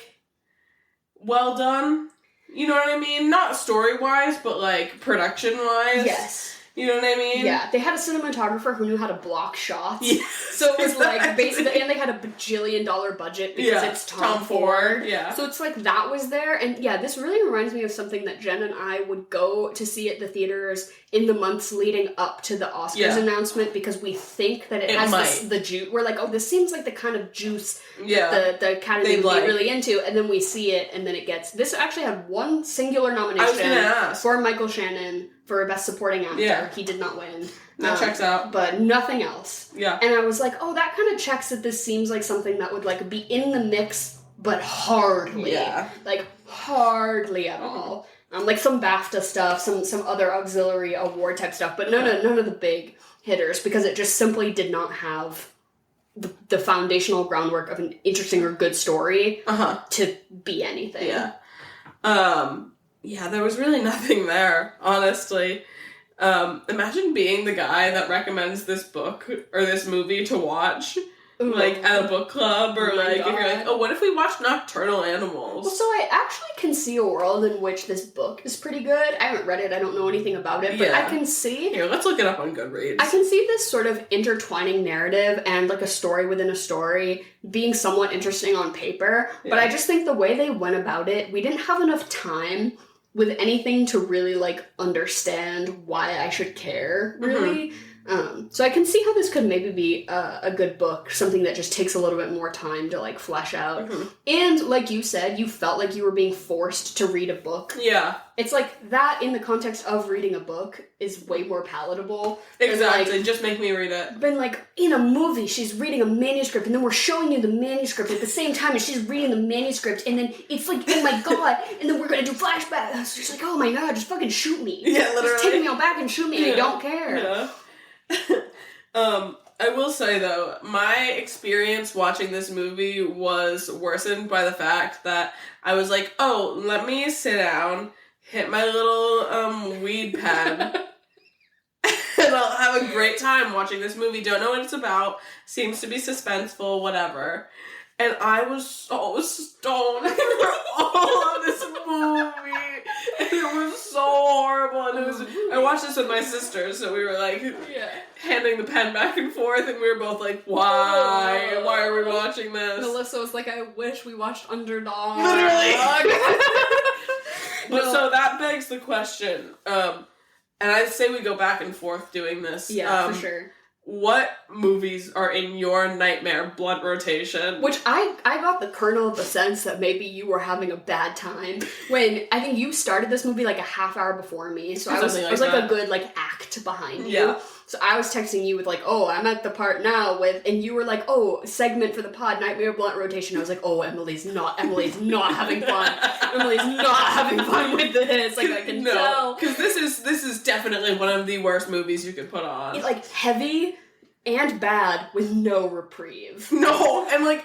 well done. You know what I mean? Not story-wise, but like production-wise. Yes. You know what I mean? Yeah, they had a cinematographer who knew how to block shots. Yeah. So it was like basically, and they had a bajillion-dollar budget because it's Tom Ford. Yeah. So it's like that was there, and yeah, this really reminds me of something that Jen and I would go to see at the theaters in the months leading up to the Oscars announcement because we think that it has the juice. We're like, oh, this seems like the kind of juice that the Academy would be really into, and then we see it, and then it gets. This actually had one singular nomination for Michael Shannon for Best Supporting Actor. Yeah. He did not win. That checks out. But nothing else. Yeah. And I was like, oh, that kind of checks that this seems like something that would like be in the mix, but hardly. Yeah. Like, hardly at all. Like some BAFTA stuff, some other auxiliary award type stuff, but none of the big hitters, because it just simply did not have the foundational groundwork of an interesting or good story to be anything. Yeah. Yeah, there was really nothing there, honestly. Imagine being the guy that recommends this book or this movie to watch, like at a book club, or like if you're like, oh, what if we watched Nocturnal Animals? Well, so I actually can see a world in which this book is pretty good. I haven't read it, I don't know anything about it, but I can see... Here, let's look it up on Goodreads. I can see this sort of intertwining narrative and like a story within a story being somewhat interesting on paper, but I just think the way they went about it, we didn't have enough time with anything to really like understand why I should care, really. So I can see how this could maybe be a good book, something that just takes a little bit more time to like flesh out. And like you said, you felt like you were being forced to read a book. Yeah. It's like that in the context of reading a book is way more palatable. Exactly, like, just make me read it. But like in a movie, she's reading a manuscript and then we're showing you the manuscript at the same time and she's reading the manuscript and then it's like, oh my god, and then we're gonna do flashbacks. It's just like, oh my god, just fucking shoot me. Yeah, literally. Just take me all back and shoot me. I don't care. Yeah. I will say though, my experience watching this movie was worsened by the fact that I was like, oh, let me sit down, hit my little weed pen, and I'll have a great time watching this movie. Don't know what it's about, seems to be suspenseful, whatever. And I was so stoned for all of this movie. And it was so horrible. And I watched this with my sister, so we were like handing the pen back and forth, and we were both like, why? Why are we watching this? Melissa was like, I wish we watched Underdog. Literally. But so that begs the question, and I'd say we go back and forth doing this. Yeah, for sure. What movies are in your nightmare blunt rotation? Which I got the kernel of the sense that maybe you were having a bad time when I think you started this movie like a half hour before me, so I was like a good like act behind you. Yeah. So I was texting you with like, oh, I'm at the part now with, and you were like, oh, segment for the pod, Nightmare Blunt Rotation. I was like, oh, Emily's not having fun. Emily's not having fun with this. Like, I can tell. Because this is definitely one of the worst movies you could put on. Like, heavy and bad with no reprieve. No, and like,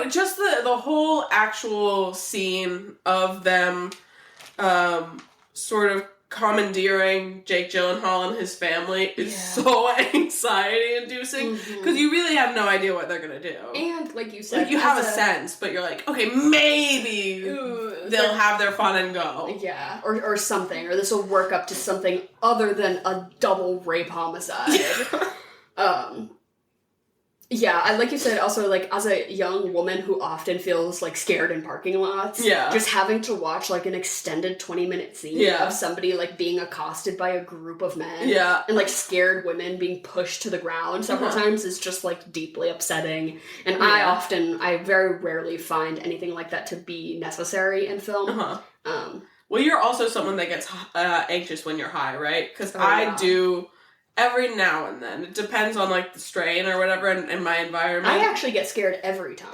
just the whole actual scene of them sort of commandeering Jake Gyllenhaal and his family is so anxiety-inducing, because you really have no idea what they're gonna do. And, like you said... Like, you have a sense, but you're like, okay, maybe they'll have their fun and go. Yeah, or something, or this will work up to something other than a double rape homicide. Yeah, like you said, also, like, as a young woman who often feels, like, scared in parking lots, just having to watch, like, an extended 20-minute scene of somebody, like, being accosted by a group of men, and, like, scared women being pushed to the ground several times is just, like, deeply upsetting. And I very rarely find anything like that to be necessary in film. Well, you're also someone that gets anxious when you're high, right? Because I do... Every now and then. It depends on, like, the strain or whatever in my environment. I actually get scared every time.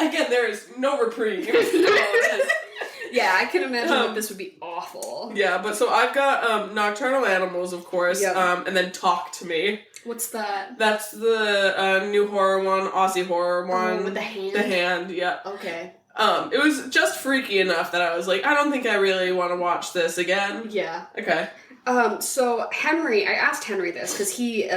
Again, there is no reprieve. Yeah, I can imagine that this would be awful. Yeah, but so I've got Nocturnal Animals, of course, and then Talk to Me. What's that? That's the new horror one, Aussie horror one. With the hand? The hand, yeah. Okay. It was just freaky enough that I was like, I don't think I really want to watch this again. Yeah. Okay. So Henry, I asked Henry this, because he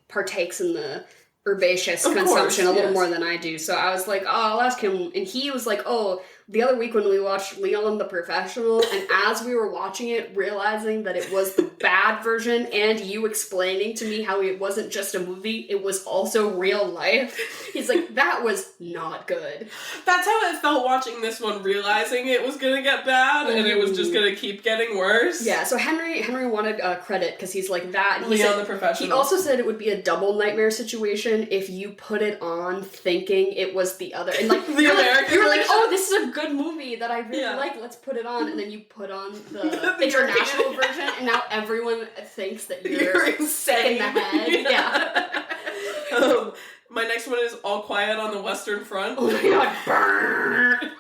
partakes in the herbaceous consumption a little more than I do, so I was like, oh, I'll ask him, and he was like, oh, the other week when we watched Leon the Professional, and as we were watching it, realizing that it was the bad version, and you explaining to me how it wasn't just a movie, it was also real life, he's like, that was not good. That's how it felt watching this one, realizing it was gonna get bad, and it was just gonna keep getting worse. Yeah, so Henry wanted credit, because he's like that. Leon the Professional. He also said it would be a double nightmare situation if you put it on thinking it was the other, and like, the American you were like, oh, this is a good movie that I really like, let's put it on, and then you put on the international version, and now everyone thinks that you're insane. Sick in the head. Yeah. My next one is All Quiet on the Western Front. Oh my god, burn!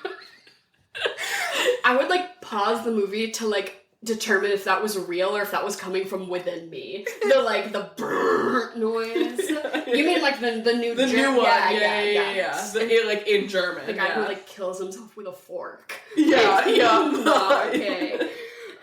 I would, like, pause the movie to, like, determine if that was real or if that was coming from within me. The brrr noise. You mean like the new the new one? Yeah. Like in German. The guy who like kills himself with a fork. Yeah. Okay.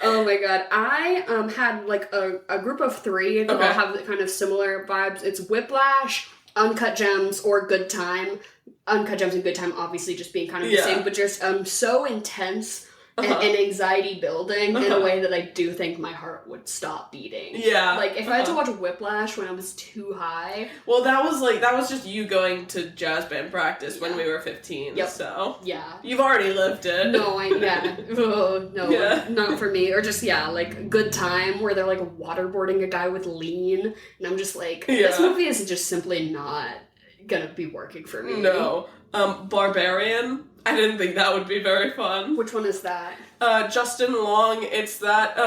Oh my god. I had like a group of 3 that all have kind of similar vibes. It's Whiplash, Uncut Gems, or Good Time. Uncut Gems and Good Time obviously just being kind of the same, but just so intense. And anxiety building in a way that I do think my heart would stop beating. Yeah. Like, if I had to watch Whiplash when I was too high... Well, that was just you going to jazz band practice when we were 15, so... Yeah. You've already lived it. No, not for me. Or just, like, Good Time, where they're, like, waterboarding a guy with lean, and I'm just like, this movie is just simply not gonna be working for me. No. Barbarian... I didn't think that would be very fun. Which one is that? Justin Long. It's that,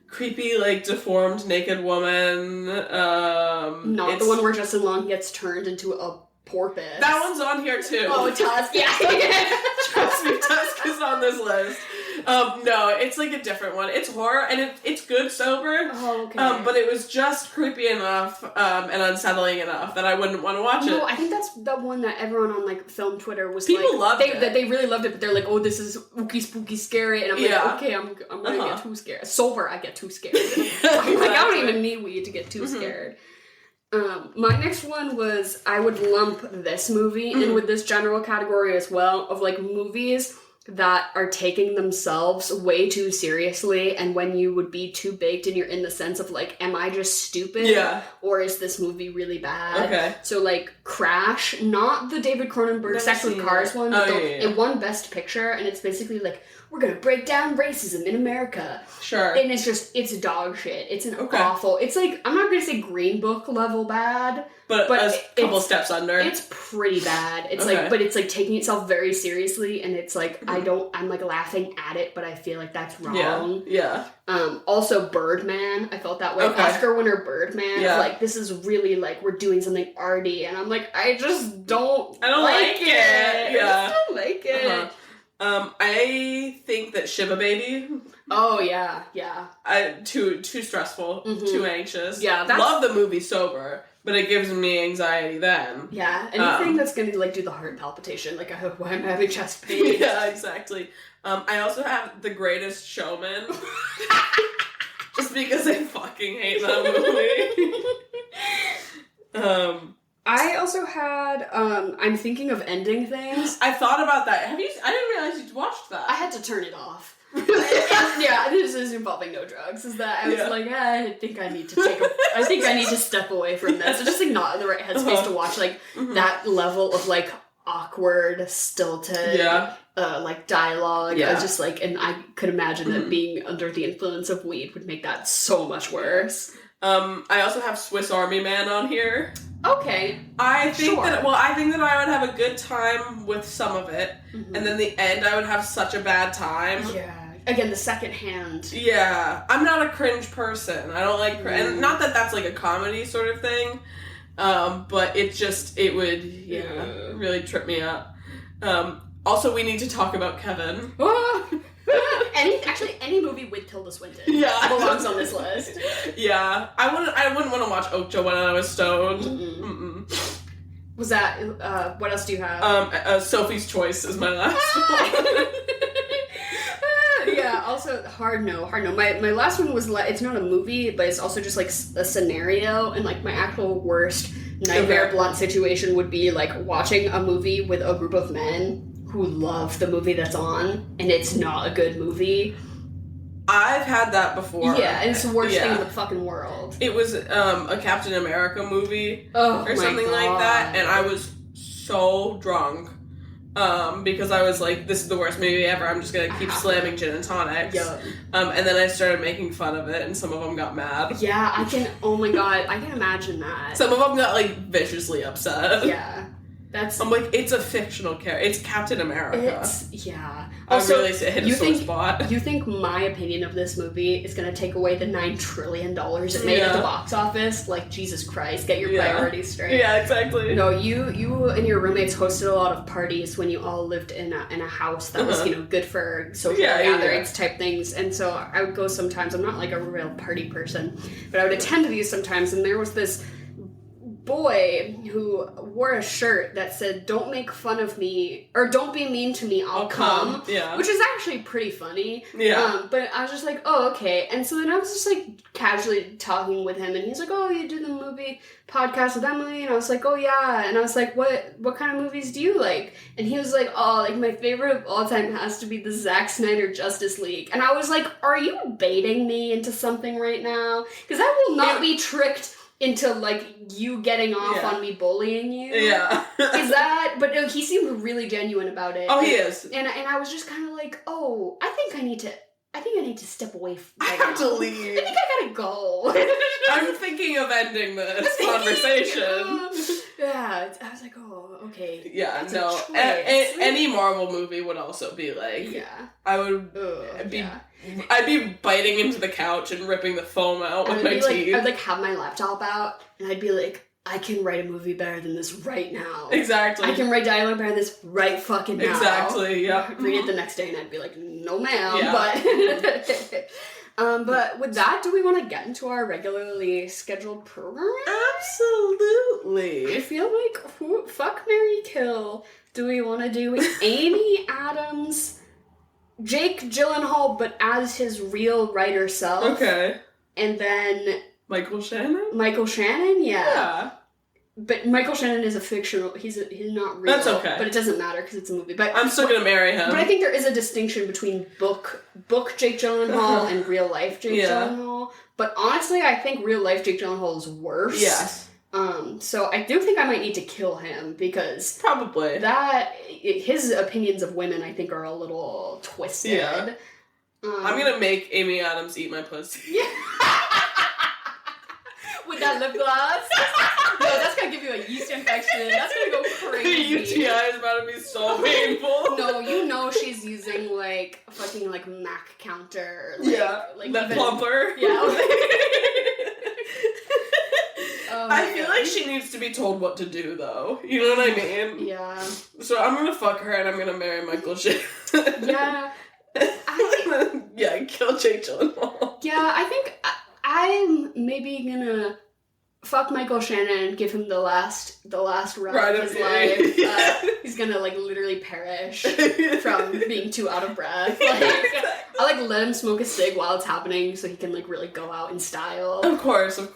creepy, like, deformed naked woman. Not the one where Justin Long gets turned into a porpoise. That one's on here, too. Oh, Tusk. Yeah. Trust me, Tusk is on this list. No, it's like a different one. It's horror, and it's good sober. Oh, okay. But it was just creepy enough, and unsettling enough that I wouldn't want to watch it. No, I think that's the one that everyone on, like, film Twitter was People loved it. They really loved it, but they're like, oh, this is spooky, spooky, scary, and I'm like, okay, I'm gonna get too scared. Sober, I get too scared. I'm like, I don't even need weed to get too scared. My next one was, I would lump this movie in with this general category as well, of, like, movies that are taking themselves way too seriously, and when you would be too baked and you're in the sense of, like, am I just stupid? Yeah. Or is this movie really bad? Okay. So, like, Crash, not the David Cronenberg Sex with Cars one, but it won Best Picture, and it's basically like, we're gonna break down racism in America. Sure. And it's dog shit. It's an awful, it's like, I'm not gonna say Green Book level bad, but a couple steps under. It's pretty bad. It's like, but it's like taking itself very seriously, and it's like, I'm like laughing at it, but I feel like that's wrong. Yeah. Also Birdman, I felt that way. Okay. Oscar winner Birdman. Yeah. Like, this is really like, we're doing something arty, and I'm like, I just don't like it. Yeah. I just don't like it. I think that Shiba-baity. Oh, yeah. Too stressful, too anxious. Yeah, love the movie sober, but it gives me anxiety then. Yeah, anything that's gonna like do the heart palpitation, like why am I having chest pain? Yeah, exactly. I also have The Greatest Showman, just because I fucking hate that movie. I also had, I'm thinking of ending things. I thought about that. I didn't realize you'd watched that. I had to turn it off. Yeah, this is involving no drugs. Is that I was like, I think I need to step away from this. It's just like not in the right headspace to watch like that level of like awkward, stilted, like dialogue. I was just like, and I could imagine that being under the influence of weed would make that so much worse. I also have Swiss Army Man on here. Okay. I think that I would have a good time with some of it, and then the end I would have such a bad time. Yeah. Again, the second hand. Yeah. I'm not a cringe person. I don't like and not that that's like a comedy sort of thing, but it would really trip me up. Also, we need to talk about Kevin. Any movie with Tilda Swinton belongs on this list. Yeah, I wouldn't want to watch Okja when I was stoned. Was that what else do you have? Sophie's Choice is my last one. Yeah, also hard no. My last one was it's not a movie, but it's also just like a scenario, and like my actual worst nightmare blunt situation would be like watching a movie with a group of men who love the movie that's on, and it's not a good movie. I've had that before. Yeah, and it's the worst thing in the fucking world. It was a Captain America movie or something like that, and I was so drunk because I was like, this is the worst movie ever, I'm just gonna keep slamming gin and tonics. Yeah. And then I started making fun of it, and some of them got mad. Yeah, oh my god, I can imagine that. Some of them got like viciously upset. Yeah. I'm like, it's a fictional character. It's Captain America. Also, I really hit a sore spot. You think my opinion of this movie is going to take away the $9 trillion it made at the box office? Like, Jesus Christ, get your priorities straight. Yeah, exactly. No, you and your roommates hosted a lot of parties when you all lived in a house that was, good for social gatherings type things. And so I would go sometimes. I'm not like a real party person, but I would attend to these sometimes, and there was this boy who wore a shirt that said, "Don't make fun of me," or "Don't be mean to me, I'll come." Yeah. Which is actually pretty funny. Yeah. But I was just like, oh, okay. And so then I was just like casually talking with him, and he's like, "Oh, you do the movie podcast with Emily?" And I was like, "Oh yeah." And I was like, what kind of movies do you like?" And he was like, "Oh, like my favorite of all time has to be the Zack Snyder Justice League." And I was like, are you baiting me into something right now? Because I will not be tricked into like you getting off on me bullying you. Yeah. Is that? But no, he seemed really genuine about it. Oh, he is. And I was just kind of like, oh, I think I need to step away from I have to leave. I think I gotta go. I'm thinking of ending this conversation. Yeah, I was like, oh, okay. Yeah, that's no. Any Marvel movie would also be like, I would I'd be biting into the couch and ripping the foam out with my teeth. I'd like have my laptop out, and I'd be like, I can write a movie better than this right now. Exactly. I can write dialogue better than this right fucking now. Exactly, yeah. Read it the next day, and I'd be like, no ma'am. Yeah. But with that, do we want to get into our regularly scheduled program? Absolutely. I feel like, fuck, marry, kill. Do we want to do Amy Adams, Jake Gyllenhaal, but as his real writer self? Okay. And then Michael Shannon? Yeah. But Michael Shannon is a fictional. He's not real. That's okay. But it doesn't matter because it's a movie. But I'm still gonna marry him. But I think there is a distinction between book Jake Gyllenhaal and real life Jake Gyllenhaal. But honestly, I think real life Jake Gyllenhaal is worse. Yes. So I do think I might need to kill him because probably his opinions of women I think are a little twisted. Yeah. I'm gonna make Amy Adams eat my pussy. Yeah. With that lip gloss. that's gonna give you a yeast infection. That's gonna go The crazy. UTI is about to be so painful. No, you know she's using like a fucking like Mac counter. Like, like that plumper. Yeah. Oh I feel like she needs to be told what to do, though. You know what I mean? Yeah. So I'm gonna fuck her and I'm gonna marry Michael Shea. Yeah. Yeah, kill Jake Gyllenhaal. Yeah, I think I'm maybe gonna fuck Michael Shannon and give him the last ride of his life. He's gonna like literally perish from being too out of breath. Like I like let him smoke a cig while it's happening so he can like really go out in style. Of course. And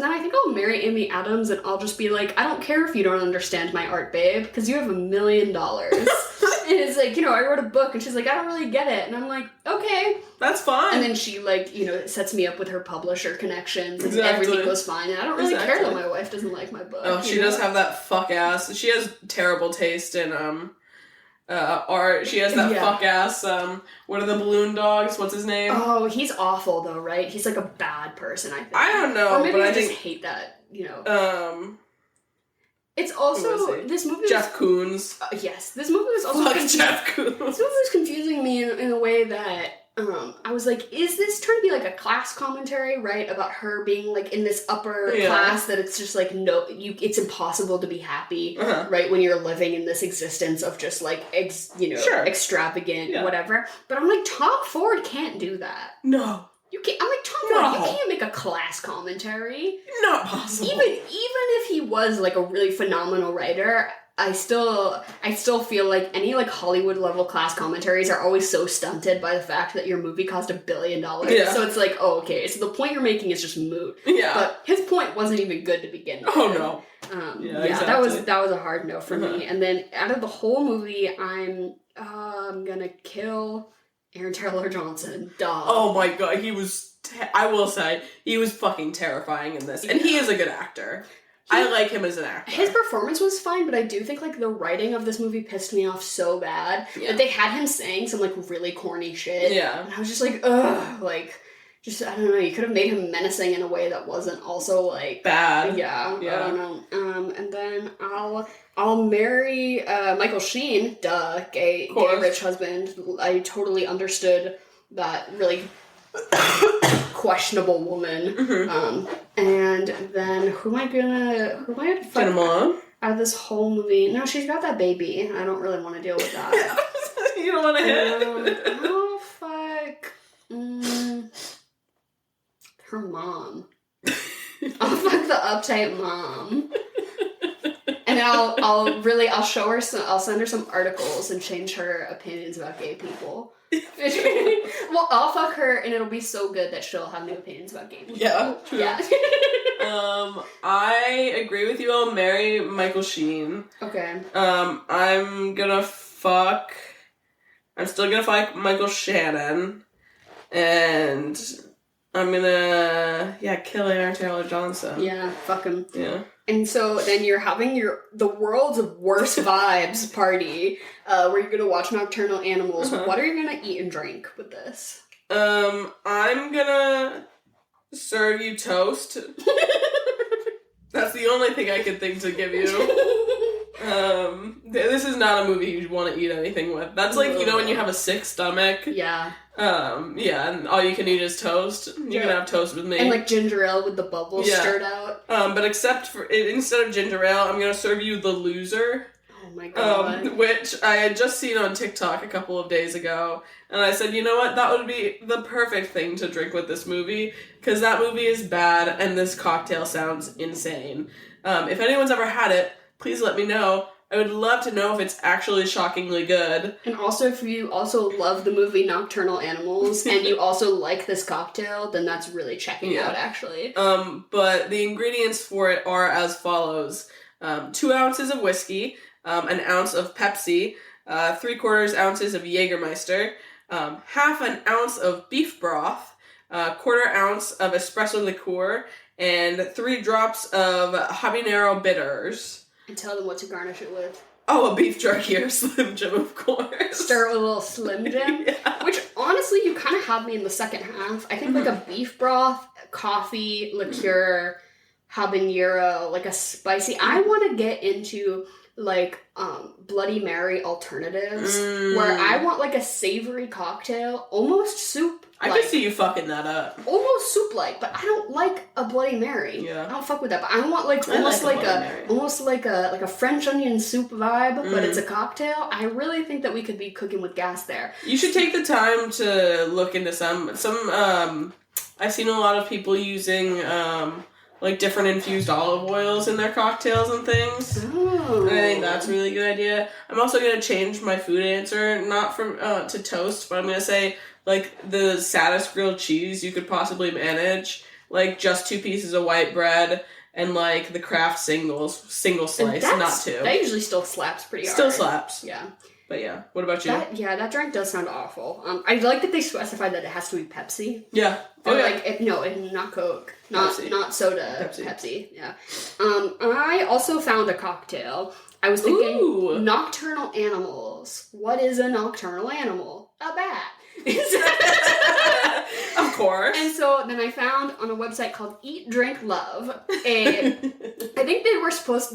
then I think I'll marry Amy Adams and I'll just be like, I don't care if you don't understand my art, babe, because you have $1 million. And it's like, you know, I wrote a book and she's like, I don't really get it. And I'm like, okay. That's fine. And then she, like, you know, sets me up with her publisher connections and Exactly. everything goes fine. And I don't really care that my wife doesn't like my book. Oh, she does have that fuck ass. She has terrible taste in art. She has that fuck ass. What are the balloon dogs? What's his name? Oh, he's awful though, right? He's like a bad person, I think. I don't know, or maybe but I I just think hate that. You know. It's who is also he? this movie. Jeff Koons. Yes, this movie was also Fuck Jeff Koons. This movie was confusing me in a way that I was like, is this trying to be like a class commentary, right? About her being like in this upper class that it's just like it's impossible to be happy, right? When you're living in this existence of just like extravagant whatever. But I'm like, Tom Ford can't do that. No. You can't. I'm like, Tom Ford, you can't make a class commentary. Not possible. Even if he was like a really phenomenal writer, I still feel like any like Hollywood level class commentaries are always so stunted by the fact that your movie cost $1 billion. Yeah. So it's like, oh, okay, so the point you're making is just moot. Yeah. But his point wasn't even good to begin with. Oh no. Exactly. that was a hard no for me. And then out of the whole movie, I'm gonna kill Aaron Taylor Johnson. Duh. Oh my god, he was. I will say he was fucking terrifying in this, and he is a good actor. I like him as an actor. His performance was fine, but I do think like the writing of this movie pissed me off so bad that they had him saying some like really corny shit. Yeah, and I was just like, ugh, like. Just, I don't know, you could have made him menacing in a way that wasn't also, like... bad. Yeah, I don't know. And then I'll marry Michael Sheen, gay rich husband. I totally understood that really questionable woman. And then who am I gonna fuck out of this whole movie? No, she's got that baby. I don't really want to deal with that. You don't want to hit? Oh, fuck. Her mom. I'll fuck the uptight mom. And I'll show her I'll send her some articles and change her opinions about gay people. Well, I'll fuck her and it'll be so good that she'll have new opinions about gay people. Yeah, true. Yeah. I agree with you. I'll marry Michael Sheen. Okay. I'm still gonna fuck Michael Shannon. And I'm gonna, kill Aaron Taylor Johnson. Yeah, fuck him. Yeah. And so then you're having the world's worst vibes party, where you're gonna watch Nocturnal Animals. What are you gonna eat and drink with this? I'm gonna serve you toast. That's the only thing I could think to give you. This is not a movie you want to eat anything with. That's like, you know, when you have a sick stomach. Yeah. And all you can eat is toast. You can have toast with me. And like ginger ale with the bubbles stirred out. But instead of ginger ale, I'm gonna serve you the Loser. Oh my god. Which I had just seen on TikTok a couple of days ago. And I said, you know what, that would be the perfect thing to drink with this movie. Because that movie is bad and this cocktail sounds insane. If anyone's ever had it, please let me know. I would love to know if it's actually shockingly good. And also, if you also love the movie Nocturnal Animals and you also like this cocktail, then that's really checking out, actually. But the ingredients for it are as follows. 2 ounces of whiskey, an ounce of Pepsi, 3/4 ounces of Jägermeister, half an ounce of beef broth, 1/4 ounce of espresso liqueur, and 3 drops of habanero bitters. And tell them what to garnish it with. Oh, a beef jerky or Slim Jim, of course. Stir it with a little Slim Jim. Which, honestly, you kind of have me in the second half. I think like a beef broth, coffee, liqueur, habanero, like a spicy. I want to get into like Bloody Mary alternatives where I want like a savory cocktail, almost soup. I could see you fucking that up. Almost soup-like, but I don't like a Bloody Mary. Yeah. I don't fuck with that. But I want like almost like a French onion soup vibe, but it's a cocktail. I really think that we could be cooking with gas there. You should take the time to look into some. I've seen a lot of people using like different infused olive oils in their cocktails and things. Oh. And I think that's a really good idea. I'm also gonna change my food answer, not from to toast, but I'm gonna say like the saddest grilled cheese you could possibly manage, like just 2 pieces of white bread and like the Kraft single slice, not 2. That usually still slaps pretty hard. Still slaps. Yeah. But yeah, what about you? That drink does sound awful. I like that they specified that it has to be Pepsi. Yeah. Like not Coke, not soda. Pepsi. Yeah. I also found a cocktail. I was thinking Nocturnal Animals. What is a nocturnal animal? A bat. Of course. And so then I found on a website called Eat, Drink, Love. I think they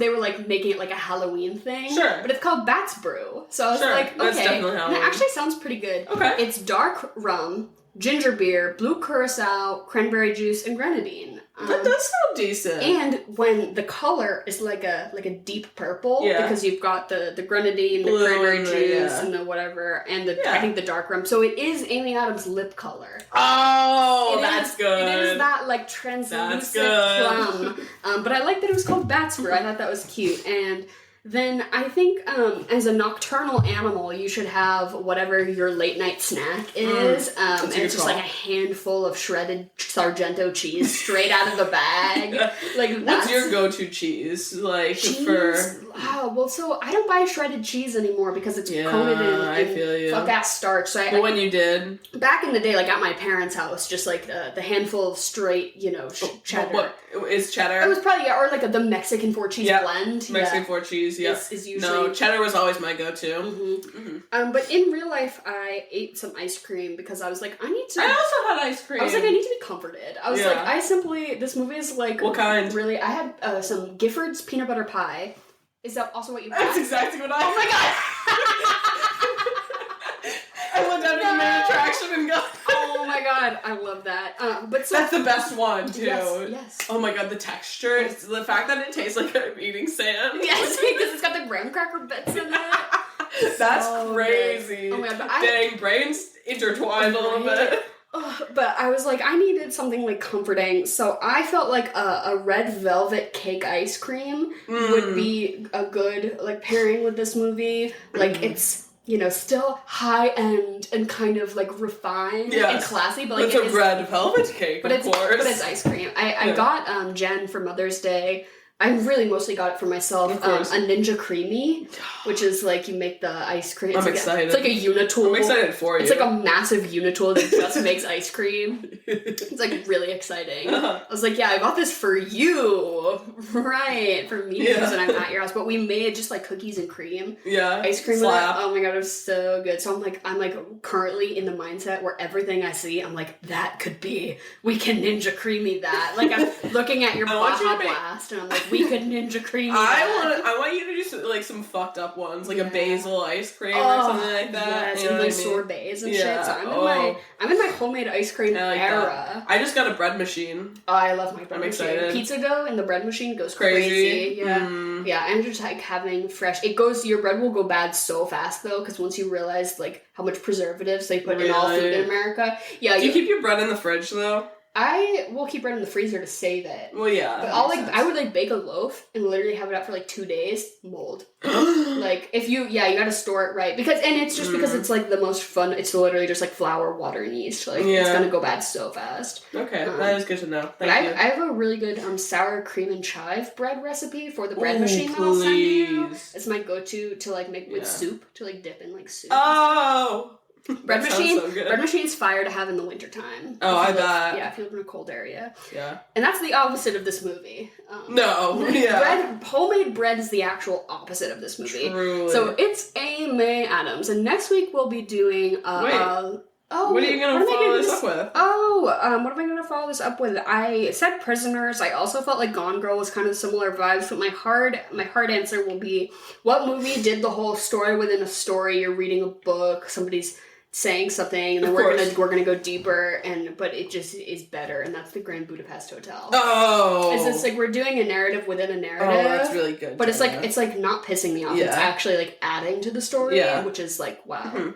were like making it like a Halloween thing. Sure. But it's called Bat's Brew. So I was like, that's okay. definitely Halloween. And it actually sounds pretty good. Okay. It's dark rum, ginger beer, blue curacao, cranberry juice, and grenadine. That does sound decent. And when the color is like a deep purple, because you've got the grenadine, the cranberry juice, and the whatever, and I think the dark rum. So it is Amy Adams' lip color. Oh, that's good. It is that like translucent plum. But I like that it was called Bat's Brew. I thought that was cute. And then I think as a nocturnal animal, you should have whatever your late night snack is. And it's just like a handful of shredded Sargento cheese straight out of the bag. What's your go-to cheese? Like cheese? So I don't buy shredded cheese anymore because it's coated in fuck-ass starch. So when you did? Back in the day, like at my parents' house, just like the handful of straight, cheddar. What is cheddar? It was probably, or like the Mexican 4-cheese blend. Mexican 4-cheese, is usually... No, cheddar was always my go-to. Mm-hmm. Mm-hmm. But in real life, I ate some ice cream because I was like, I also had ice cream. I was like, I need to be comforted. I was like, this movie is like... What kind? Really, I had some Gifford's peanut butter pie. Is that also what you had? That's exactly what I had. Oh my god! I looked at the main attraction and go... Oh my god, I love that. But that's the best one, too. Yes. Oh my god, the texture. It's the fact that it tastes like I'm eating sand. Yes, because it's got the graham cracker bits in it. That's so crazy. Good. Oh my god, dang, brains intertwined a little bit. But I was like, I needed something like comforting, so I felt like a red velvet cake ice cream would be a good like pairing with this movie. Like it's still high end and kind of like refined and classy, but like it's a red velvet cake, but of course. But it's ice cream. I got Jen for Mother's Day. I really mostly got it for myself. A Ninja Creamy, which is like you make the ice cream. I'm excited. It's like a Unitool. I'm excited for you. It's like a massive Unitool that just makes ice cream. It's like really exciting. I was like, yeah, I got this for you, right? For me because when I'm at your house. But we made just like cookies and cream. Yeah, ice cream. Slap. Oh my god, it was so good. So I'm like currently in the mindset where everything I see, I'm like, that could be. We can Ninja Creamy that. Like I'm looking at your Baja Blast, and I'm like. We could Ninja Creamy. I want you to do like some fucked up ones, like a basil ice cream or something like that. Yes, and like sorbets and shit. So I'm in my homemade ice cream era. I just got a bread machine. Oh, I love my bread machine. Excited. Pizza dough in the bread machine goes crazy. Yeah, yeah. I'm just like having fresh. Your bread will go bad so fast though, because once you realize like how much preservatives they put in all food in America. Yeah. Do you keep your bread in the fridge though? I will keep bread in the freezer to save it. Well, yeah. But I would like bake a loaf and literally have it out for like 2 days. Mold. Like if you gotta store it right because it's just because it's like the most fun. It's literally just like flour, water, and yeast. Like it's gonna go bad so fast. Okay, that is good to know. Thank you. I have a really good sour cream and chive bread recipe for the bread machine that I'll send you. It's my go-to to like make with soup to like dip in like soup. Oh. Bread machine's fire to have in the wintertime. Oh, I bet. Yeah, if you live in a cold area. Yeah. And that's the opposite of this movie. Homemade bread is the actual opposite of this movie. Truly. So it's Amy Adams. And next week we'll be doing... Oh, what are you going to follow this up with? Oh, what am I going to follow this up with? I said Prisoners. I also felt like Gone Girl was kind of similar vibes, but my hard answer will be, what movie did the whole story within a story? You're reading a book, somebody's saying something, and then we're gonna go deeper, but it just is better, and that's the Grand Budapest Hotel. Oh, it's like we're doing a narrative within a narrative. Oh, that's really good. But it's like not pissing me off. Yeah. It's actually like adding to the story, which is like wow. Mm-hmm.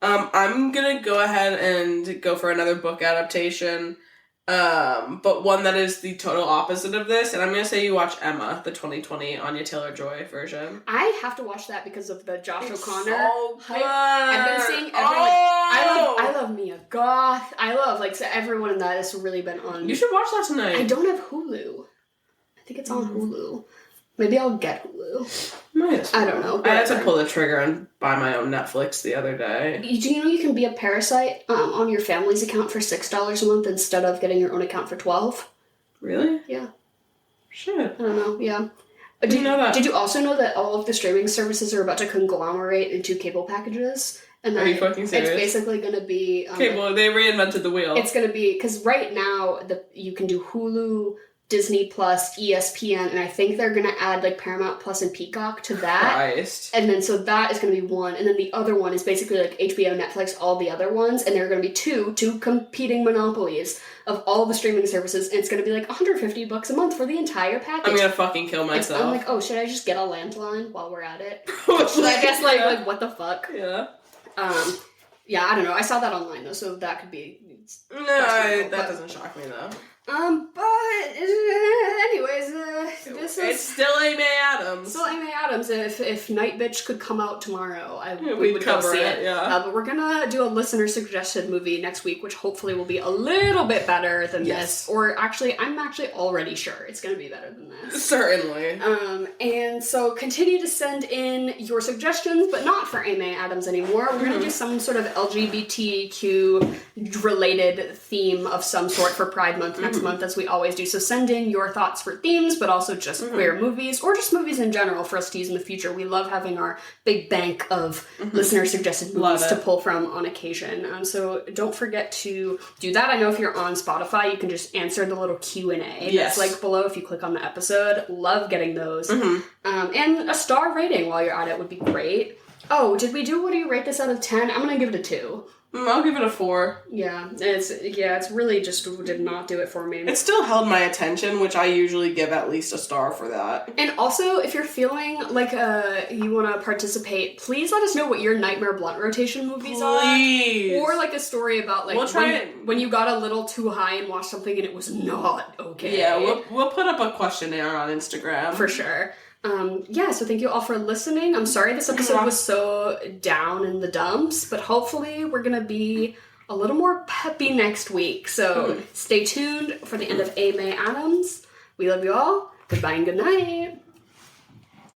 I'm gonna go ahead and go for another book adaptation, but one that is the total opposite of this, and I'm gonna say you watch Emma, the 2020 Anya Taylor-Joy version. I have to watch that because of the Josh O'Connor. So good. I've been seeing everyone. I love Mia Goth. I love everyone in that has really been on. You should watch that tonight. I don't have Hulu. I think it's on Hulu. Maybe I'll get Hulu. I don't know. I had to pull the trigger and buy my own Netflix the other day. Do you know you can be a parasite on your family's account for $6 a month instead of getting your own account for $12? Really? Yeah. Shit. I don't know. Yeah. Did you know that? Did you also know that all of the streaming services are about to conglomerate into cable packages? And are you fucking serious? It's basically going to be... cable, they reinvented the wheel. It's going to be... Because right now, you can do Hulu, Disney Plus, ESPN, and I think they're going to add Paramount Plus and Peacock to that. Christ. And then so that is going to be one, and then the other one is basically HBO, Netflix, all the other ones, and there are going to be two competing monopolies of all the streaming services, and it's going to be $150 a month for the entire package. I'm going to fucking kill myself. I'm like, oh, should I just get a landline while we're at it? I guess what the fuck? Yeah. Yeah, I don't know. I saw that online though, so that could be. No, that doesn't shock me though. But anyways, it's still Amy Adams. Still Amy Adams. If Night Bitch could come out tomorrow, we would cover go see it. Yeah. But we're gonna do a listener suggested movie next week, which hopefully will be a little bit better than this. Or actually, I'm already sure it's gonna be better than this. Certainly. And so continue to send in your suggestions, but not for Amy Adams anymore. We're gonna do some sort of LGBTQ related theme of some sort for Pride Month next month, as we always do. So send in your thoughts for themes, but also just queer movies, or just movies in general for us to use in the future. We love having our big bank of listener suggested movies to pull from on occasion. So don't forget to do that. I know if you're on Spotify, you can just answer the little Q&A that's below if you click on the episode. Love getting those. And a star rating while you're at it would be great. Oh, did we do what do you rate this out of 10? I'm gonna give it a 2. I'll give it a 4. Yeah, it's really just did not do it for me. It still held my attention, which I usually give at least a star for that. And also, if you're feeling like you want to participate, please let us know what your Nightmare Blunt Rotation movies are. Or a story about when you got a little too high and watched something and it was not okay. Yeah, we'll put up a questionnaire on Instagram. For sure. So thank you all for listening. I'm sorry this episode was so down in the dumps, but hopefully we're gonna be a little more peppy next week. So stay tuned for the end of Amy Adams. We love you all. Goodbye and good night.